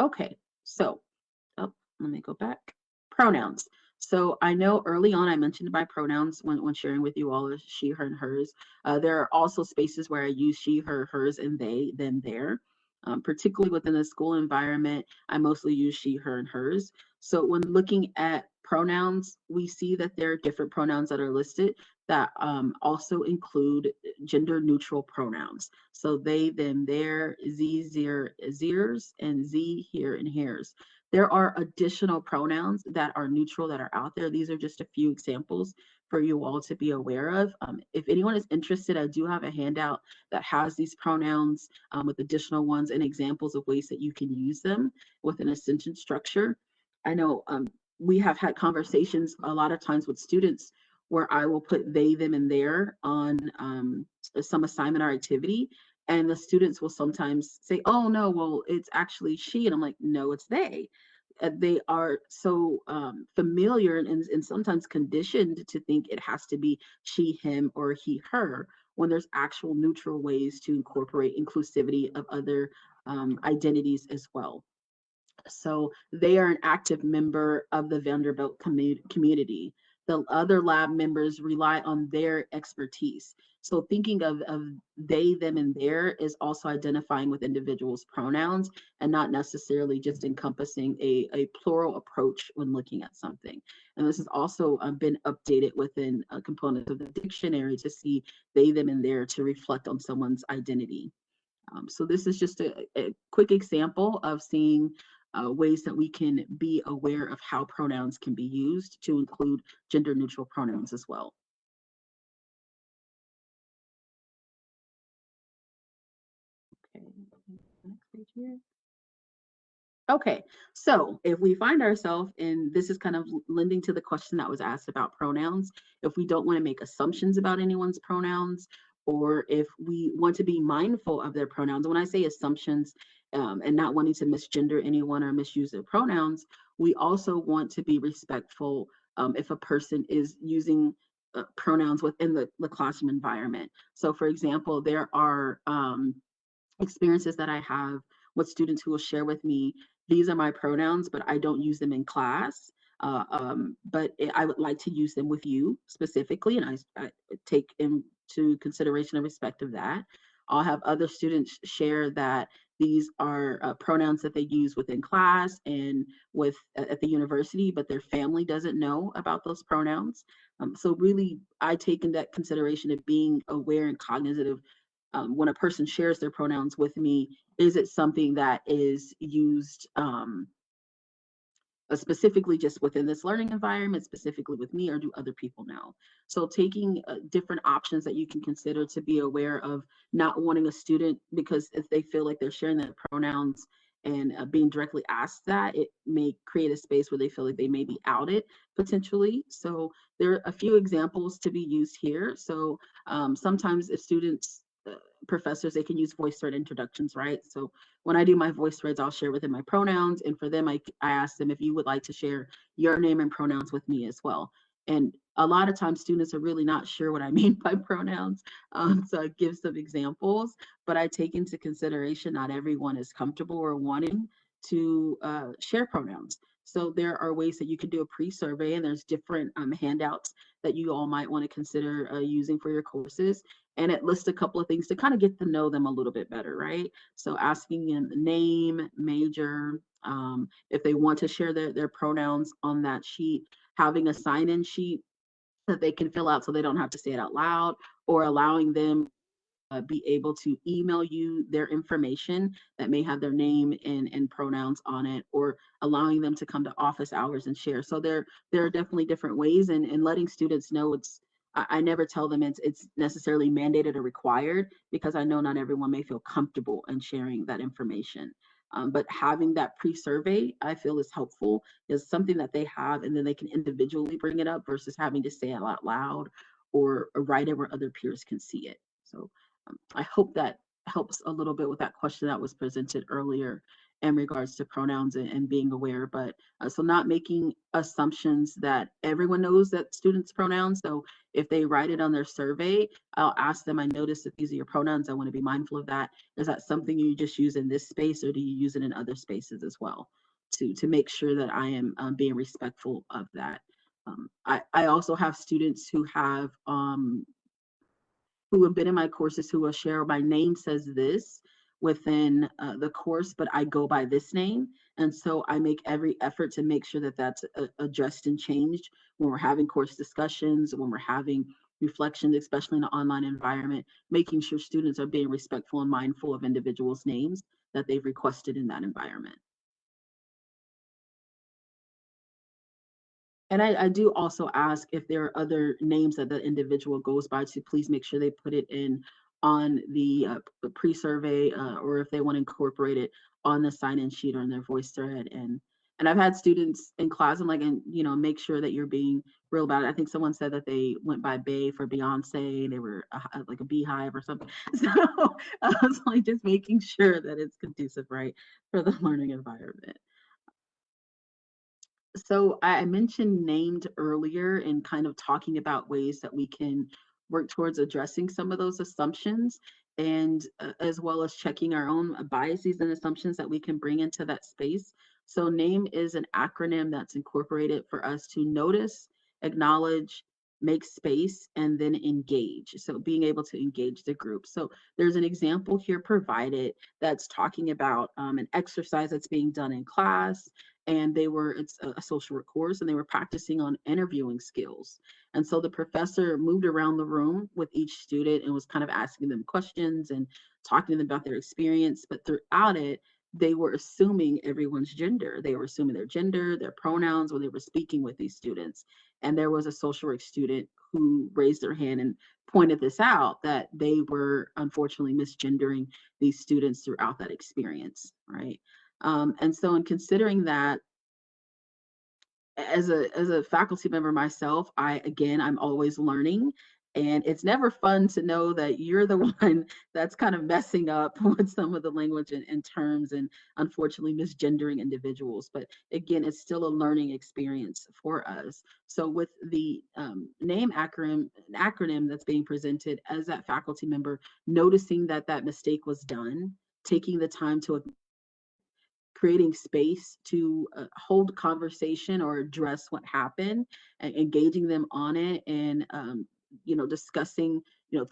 Okay, so let me go back. Pronouns. So I know early on I mentioned my pronouns when sharing with you all is she, her, and hers. There are also spaces where I use she, her, hers, and they, them, their. Particularly within the school environment, I mostly use she, her, and hers. So when looking at pronouns, we see that there are different pronouns that are listed that also include gender neutral pronouns. So they, them, their, z, their, zers, and z, here, and hers. There are additional pronouns that are neutral that are out there. These are just a few examples for you all to be aware of. If anyone is interested, I do have a handout that has these pronouns with additional ones and examples of ways that you can use them within a sentence structure. I know we have had conversations a lot of times with students where I will put they, them, and their on some assignment or activity. And the students will sometimes say, oh, no, well, it's actually she. And I'm like, no, it's they. They are so familiar and sometimes conditioned to think it has to be she, him, or he, her, when there's actual neutral ways to incorporate inclusivity of other identities as well. So they are an active member of the Vanderbilt community. The other lab members rely on their expertise. So thinking of they, them, and their is also identifying with individuals' pronouns and not necessarily just encompassing a plural approach when looking at something. And this has also been updated within components of the dictionary to see they, them, and their to reflect on someone's identity. So this is just a quick example of seeing ways that we can be aware of how pronouns can be used to include gender neutral pronouns as well. Okay, next page here. Okay, so if we find ourselves in, this is kind of lending to the question that was asked about pronouns, if we don't want to make assumptions about anyone's pronouns, or if we want to be mindful of their pronouns. When I say assumptions and not wanting to misgender anyone or misuse their pronouns, we also want to be respectful if a person is using pronouns within the classroom environment. So for example, there are experiences that I have with students who will share with me, these are my pronouns, but I don't use them in class. But I would like to use them with you specifically, and I take into consideration and respect of that. I'll have other students share that these are pronouns that they use within class and with at the university, but their family doesn't know about those pronouns. So really, I take into that consideration of being aware and cognizant of when a person shares their pronouns with me, is it something that is used specifically just within this learning environment, specifically with me, or do other people know? So taking different options that you can consider to be aware of not wanting a student, because if they feel like they're sharing their pronouns and being directly asked that, it may create a space where they feel like they may be outed potentially. So there are a few examples to be used here. So sometimes if students, professors, they can use VoiceThread introductions, right? So when I do my VoiceThreads, I'll share within my pronouns, and for them, I ask them if you would like to share your name and pronouns with me as well. And a lot of times students are really not sure what I mean by pronouns. So I give some examples, but I take into consideration not everyone is comfortable or wanting to share pronouns. So there are ways that you can do a pre-survey, and there's different handouts that you all might want to consider using for your courses. And it lists a couple of things to kind of get to know them a little bit better, right? So asking them the name, major, if they want to share their pronouns on that sheet, having a sign-in sheet that they can fill out so they don't have to say it out loud, or allowing them be able to email you their information that may have their name and pronouns on it, or allowing them to come to office hours and share. So there are definitely different ways, and letting students know I never tell them it's necessarily mandated or required, because I know not everyone may feel comfortable in sharing that information. But having that pre-survey, I feel, is helpful, is something that they have, and then they can individually bring it up versus having to say it out loud or write it where other peers can see it. So I hope that helps a little bit with that question that was presented earlier in regards to pronouns and being aware. But so not making assumptions that everyone knows that students' pronouns. So if they write it on their survey, I'll ask them, I noticed that these are your pronouns. I want to be mindful of that. Is that something you just use in this space, or do you use it in other spaces as well? To make sure that I am being respectful of that. I also have students who have been in my courses who will share, my name says this within the course, but I go by this name. And so I make every effort to make sure that that's addressed and changed when we're having course discussions, when we're having reflections, especially in an online environment, making sure students are being respectful and mindful of individuals' names that they've requested in that environment. And I do also ask if there are other names that the individual goes by, to please make sure they put it in on the pre-survey, or if they want to incorporate it on the sign-in sheet or in their voice thread. And I've had students in class, I'm like, and make sure that you're being real about it. I think someone said that they went by Bay for Beyonce, they were like a beehive or something. So I was like, just making sure that it's conducive, right, for the learning environment. So I mentioned named earlier, and kind of talking about ways that we can work towards addressing some of those assumptions, and as well as checking our own biases and assumptions that we can bring into that space. So NAME is an acronym that's incorporated for us to notice, acknowledge, make space, and then engage. So being able to engage the group. So there's an example here provided that's talking about an exercise that's being done in class, and it's a social work course, and they were practicing on interviewing skills. And so the professor moved around the room with each student and was kind of asking them questions and talking to them about their experience. But throughout it, they were assuming everyone's gender. They were assuming their gender, their pronouns when they were speaking with these students. And there was a social work student who raised their hand and pointed this out, that they were unfortunately misgendering these students throughout that experience, right? And so in considering that, as a faculty member myself, I'm always learning, and it's never fun to know that you're the one that's kind of messing up with some of the language and terms, and unfortunately misgendering individuals. But again, it's still a learning experience for us. So with the name acronym that's being presented, as that faculty member, noticing that that mistake was done, taking the time to creating space to hold conversation or address what happened, and engaging them on it, and discussing,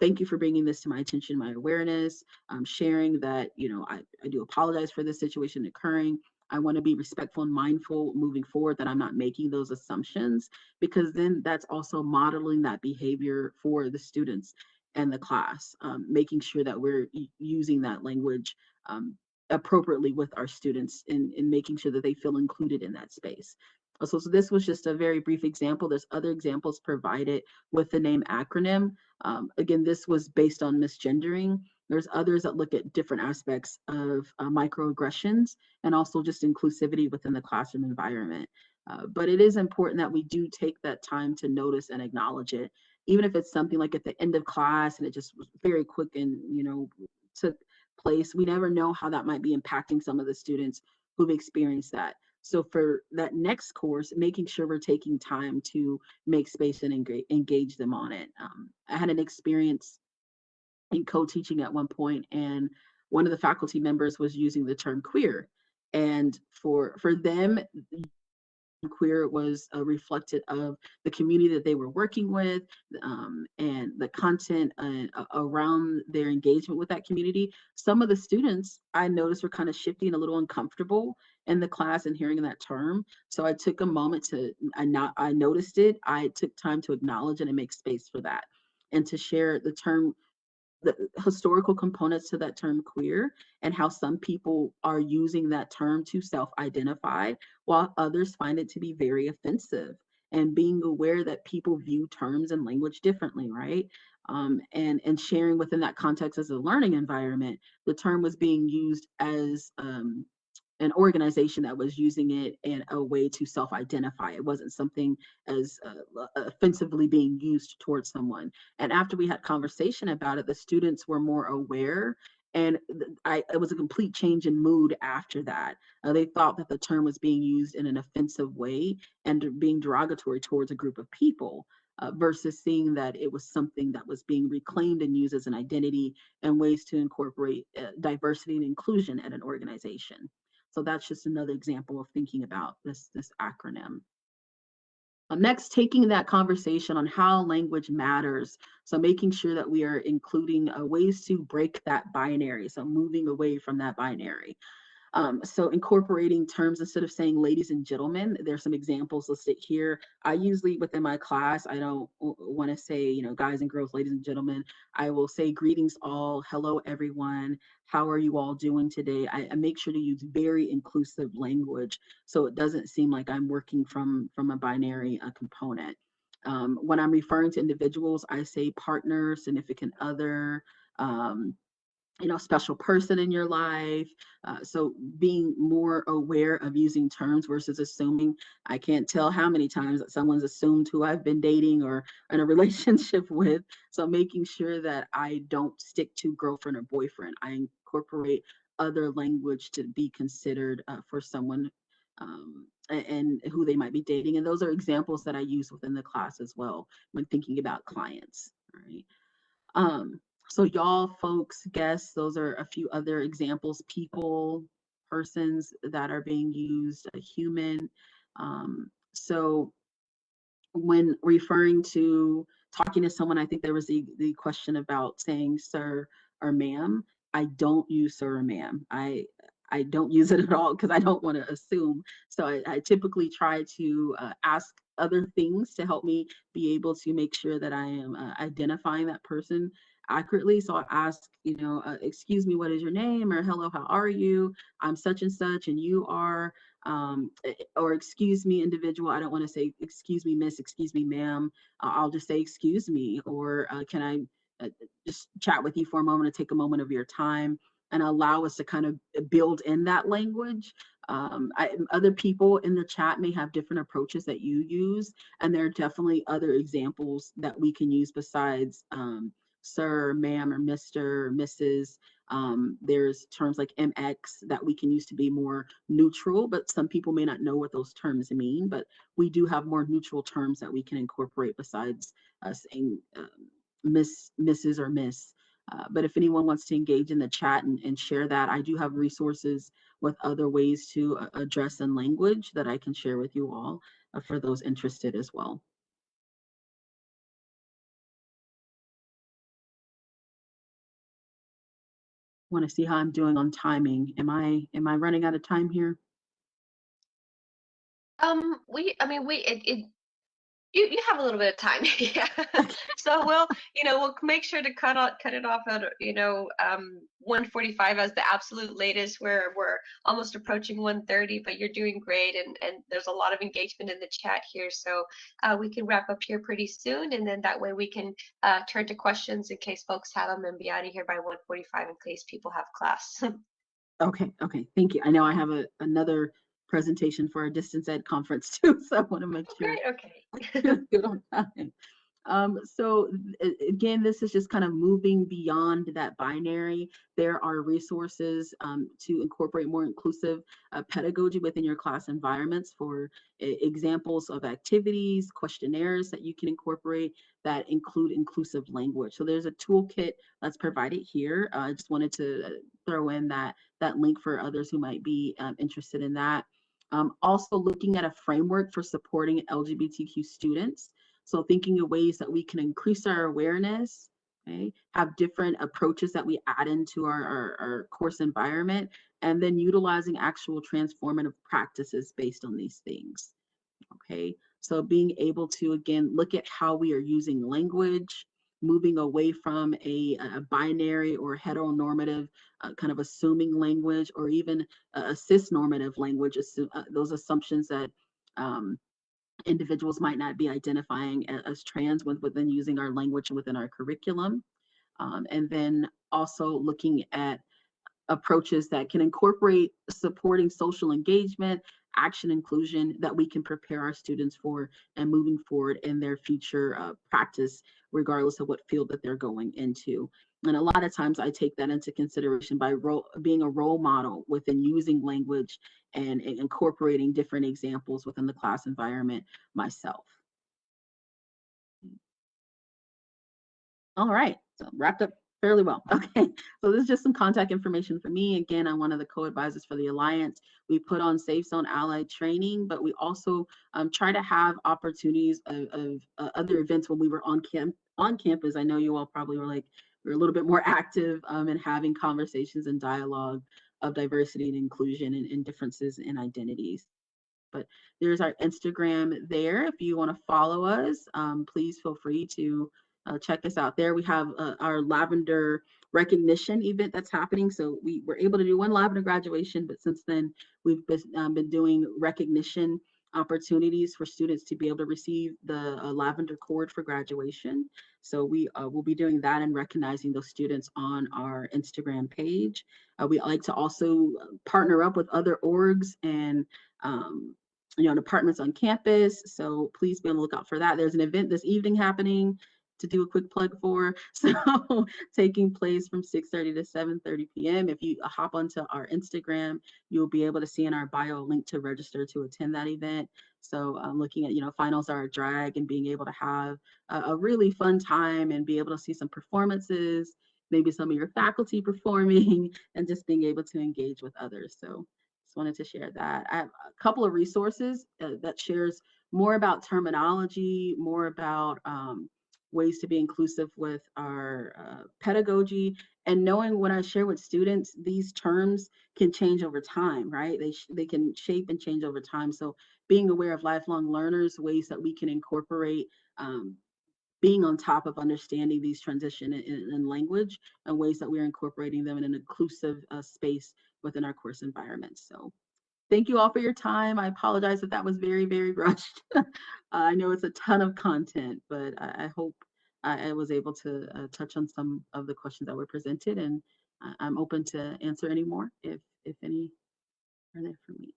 thank you for bringing this to my attention, my awareness, sharing that, I do apologize for this situation occurring. I want to be respectful and mindful moving forward, that I'm not making those assumptions, because then that's also modeling that behavior for the students and the class, making sure that we're using that language appropriately with our students, in making sure that they feel included in that space. So this was just a very brief example. There's other examples provided with the name acronym. Again, this was based on misgendering. There's others that look at different aspects of microaggressions, and also just inclusivity within the classroom environment. But it is important that we do take that time to notice and acknowledge it, even if it's something like at the end of class and it just was very quick and took place. We never know how that might be impacting some of the students who've experienced that. So for that next course, making sure we're taking time to make space and engage them on it. I had an experience in co-teaching at one point, and one of the faculty members was using the term queer. And for them, queer was reflected of the community that they were working with, and the content around their engagement with that community. Some of the students I noticed were kind of shifting, a little uncomfortable in the class and hearing that term. So I took a moment I noticed it. I took time to acknowledge it and make space for that, and to share the term, the historical components to that term queer, and how some people are using that term to self-identify while others find it to be very offensive, and being aware that people view terms and language differently, right? And sharing within that context as a learning environment, the term was being used as an organization that was using it in a way to self-identify. It wasn't something as offensively being used towards someone. And after we had conversation about it, the students were more aware, and it was a complete change in mood after that. They thought that the term was being used in an offensive way and being derogatory towards a group of people, versus seeing that it was something that was being reclaimed and used as an identity and ways to incorporate diversity and inclusion at an organization. So that's just another example of thinking about this acronym. Next, taking that conversation on how language matters. So making sure that we are including ways to break that binary. So moving away from that binary. So incorporating terms instead of saying ladies and gentlemen. There's some examples listed here. I usually within my class, I don't want to say, you know, guys and girls, ladies and gentlemen. I will say greetings all, hello everyone, how are you all doing today? I make sure to use very inclusive language, so it doesn't seem like I'm working from a binary component. When I'm referring to individuals, I say partner, significant other, you know, special person in your life. So being more aware of using terms versus assuming. I can't tell how many times that someone's assumed who I've been dating or in a relationship with. So making sure that I don't stick to girlfriend or boyfriend. I incorporate other language to be considered for someone, and who they might be dating. And those are examples that I use within the class as well when thinking about clients. All right. So y'all, folks, guests, those are a few other examples, people, persons that are being used, a human. So when referring to talking to someone, I think there was the question about saying sir or ma'am. I don't use sir or ma'am. I don't use it at all because I don't want to assume. So I typically try to ask other things to help me be able to make sure that I am identifying that person accurately. So I ask, you know, excuse me, what is your name? Or hello, how are you? I'm such and such, and you are, or excuse me, individual. I don't want to say excuse me, miss, excuse me, ma'am. I'll just say excuse me, or can I just chat with you for a moment and take a moment of your time, and allow us to kind of build in that language. Other people in the chat may have different approaches that you use, and there are definitely other examples that we can use besides sir, ma'am, or Mr. or Mrs. There's terms like MX that we can use to be more neutral, but some people may not know what those terms mean. But we do have more neutral terms that we can incorporate besides saying Miss, Mrs. or Miss. But if anyone wants to engage in the chat and share that, I do have resources with other ways to address in language that I can share with you all for those interested as well. Want to see how I'm doing on timing. Am I running out of time here? You have a little bit of time. Yeah. So we'll make sure to cut it off at 1:45 as the absolute latest. We're almost approaching 1:30, but you're doing great, and there's a lot of engagement in the chat here, so we can wrap up here pretty soon, and then that way we can turn to questions in case folks have them, and be out of here by 1:45 in case people have class. Okay, thank you. I know I have another presentation for our distance ed conference too, so I want to make sure Okay. good on time. Again, this is just kind of moving beyond that binary. There are resources to incorporate more inclusive pedagogy within your class environments for examples of activities, questionnaires that you can incorporate that include inclusive language. So there's a toolkit that's provided here. I just wanted to throw in that link for others who might be interested in that. Also looking at a framework for supporting LGBTQ students. So thinking of ways that we can increase our awareness, okay, have different approaches that we add into our course environment, and then utilizing actual transformative practices based on these things, okay? So being able to, again, look at how we are using language, moving away from a binary or heteronormative kind of assuming language, or even a cisnormative language, those assumptions that individuals might not be identifying as trans within using our language within our curriculum. And then also looking at approaches that can incorporate supporting social engagement, action inclusion that we can prepare our students for and moving forward in their future practice, regardless of what field that they're going into. And a lot of times I take that into consideration by being a role model within using language and incorporating different examples within the class environment myself. All right, so wrapped up fairly well. Okay, so this is just some contact information for me. Again, I'm one of the co-advisors for the Alliance. We put on Safe Zone Allied training, but we also try to have opportunities of other events when we were on campus. I know you all probably were like, we're a little bit more active in having conversations and dialogue of diversity and inclusion and differences in identities. But there's our Instagram there. If you want to follow us, please feel free to check us out there. We have our lavender recognition event that's happening. So we were able to do one lavender graduation, but since then we've been doing recognition opportunities for students to be able to receive the lavender cord for graduation. So we will be doing that and recognizing those students on our Instagram page. We like to also partner up with other orgs and departments on campus. So please be on the lookout for that. There's an event this evening happening to do a quick plug for. So taking place from 6:30 to 7:30 p.m. If you hop onto our Instagram, you'll be able to see in our bio a link to register to attend that event. So looking at, finals are a drag and being able to have a really fun time and be able to see some performances, maybe some of your faculty performing, and just being able to engage with others. So just wanted to share that. I have a couple of resources that shares more about terminology, more about ways to be inclusive with our pedagogy, and knowing when I share with students, these terms can change over time, right? They can shape and change over time. So being aware of lifelong learners, ways that we can incorporate being on top of understanding these transition in language and ways that we're incorporating them in an inclusive space within our course environment. So thank you all for your time. I apologize if that was very, very rushed. I know it's a ton of content, but I hope I was able to touch on some of the questions that were presented, and I'm open to answer any more if any are there for me.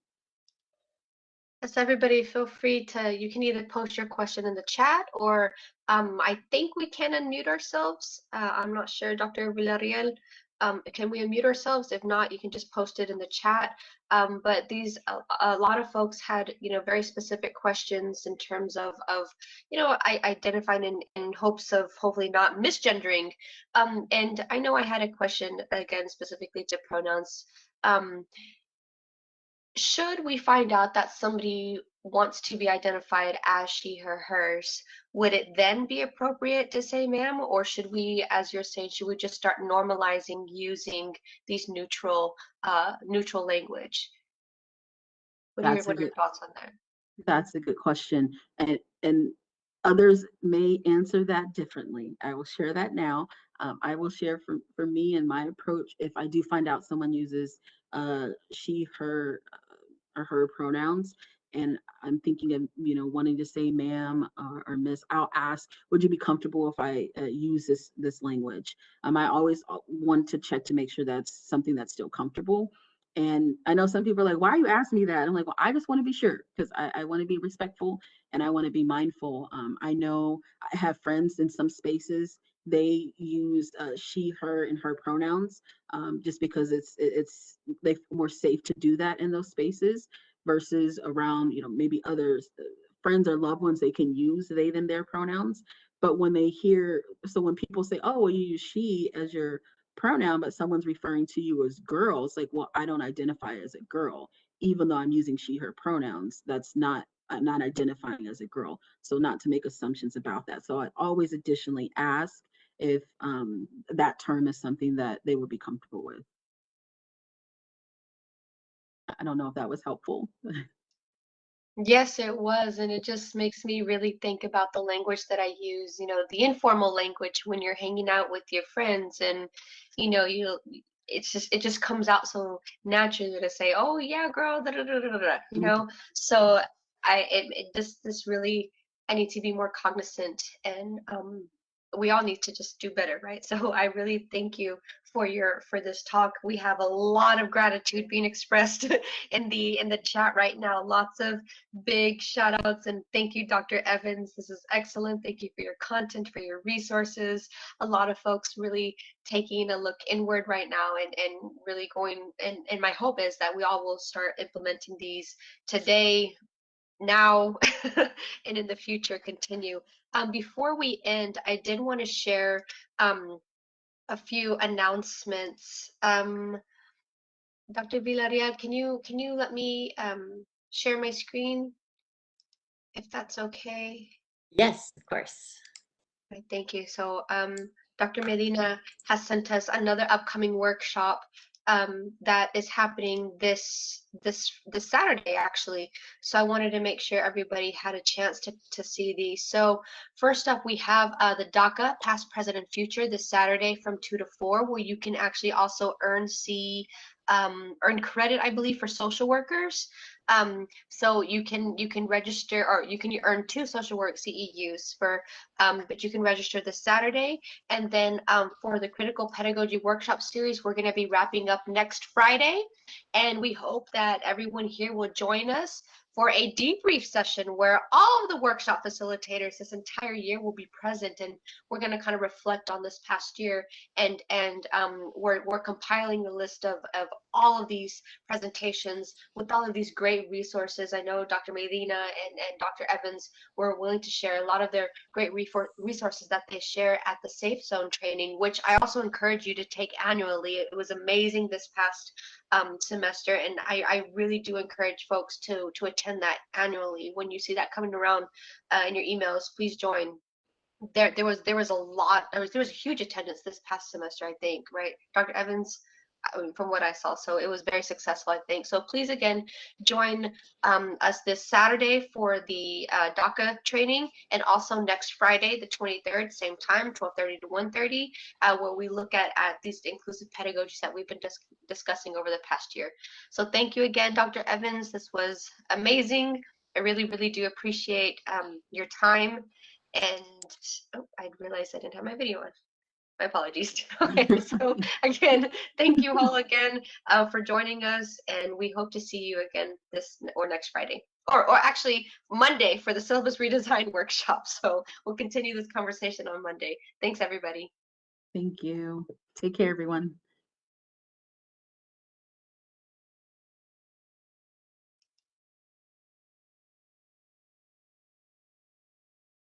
Yes, everybody feel free you can either post your question in the chat, or I think we can unmute ourselves. I'm not sure, Dr. Villarreal, can we unmute ourselves? If not, you can just post it in the chat. But a lot of folks had, very specific questions in terms of identifying in hopes of hopefully not misgendering. And I know I had a question, again, specifically to pronouns. Should we find out that somebody wants to be identified as she, her, hers, would it then be appropriate to say ma'am, or should we, as you're saying, should we just start normalizing using these neutral language? What are your thoughts on that? That's a good question, and others may answer that differently. I will share that now. I will share for me and my approach. If I do find out someone uses she, her, or her pronouns, and I'm thinking of wanting to say ma'am or miss, I'll ask, would you be comfortable if I use this language? I always want to check to make sure that's something that's still comfortable. And I know some people are like, why are you asking me that? I'm like, well, I just want to be sure, because I want to be respectful and I want to be mindful. I know I have friends in some spaces, they use she, her, and her pronouns, just because it's they more safe to do that in those spaces versus around, maybe others, friends or loved ones, they can use they, them, their pronouns. But when they hear, so when people say, oh, well, you use she as your pronoun, but someone's referring to you as girl, it's like, well, I don't identify as a girl, even though I'm using she, her pronouns. That's not, I'm not identifying as a girl. So not to make assumptions about that. So I always additionally ask if that term is something that they would be comfortable with. I don't know if that was helpful. Yes, it was, and it just makes me really think about the language that I use, the informal language when you're hanging out with your friends and you it just comes out so naturally to say, "Oh yeah, girl," da, da, da, da, da, da, So this really, I need to be more cognizant, and we all need to just do better, right? So I really thank you for this talk. We have a lot of gratitude being expressed in the chat right now. Lots of big shout outs and thank you, Dr. Evans. This is excellent. Thank you for your content, for your resources. A lot of folks really taking a look inward right now and really going, and my hope is that we all will start implementing these today, now, and in the future continue. Before we end, I did want to share a few announcements. Dr. Villarreal, can you let me share my screen, if that's okay? Yes, of course. Right, thank you. So Dr. Medina has sent us another upcoming workshop that is happening this Saturday, actually. So I wanted to make sure everybody had a chance to see these. So first up, we have the DACA Past, Present, and Future this Saturday from 2 to 4, where you can actually also earn credit, I believe, for social workers. So you can register, or you can earn 2 social work CEUs for, but you can register this Saturday. And then for the Critical Pedagogy Workshop Series, we're going to be wrapping up next Friday. And we hope that everyone here will join us for a debrief session where all of the workshop facilitators this entire year will be present, and we're going to kind of reflect on this past year, and we're compiling a list of all of these presentations with all of these great resources. I know Dr. Medina and Dr. Evans were willing to share a lot of their great resources that they share at the Safe Zone training, which I also encourage you to take annually. It was amazing this past semester, and I really do encourage folks to attend that annually. When you see that coming around in your emails, please join. There was a lot, there was a huge attendance this past semester, I think, right, Dr. Evans? From what I saw, so it was very successful, I think. So please again join us this Saturday for the DACA training, and also next Friday, the 23rd, same time, 12:30 to 1:30, where we look at these inclusive pedagogies that we've been discussing over the past year. So thank you again, Dr. Evans. This was amazing. I really, really do appreciate your time. And I realized I didn't have my video on. My apologies. Okay, so again, thank you all again for joining us, and we hope to see you again this or next Friday, or actually Monday for the syllabus redesign workshop. So we'll continue this conversation on Monday. Thanks, everybody. Thank you. Take care, everyone.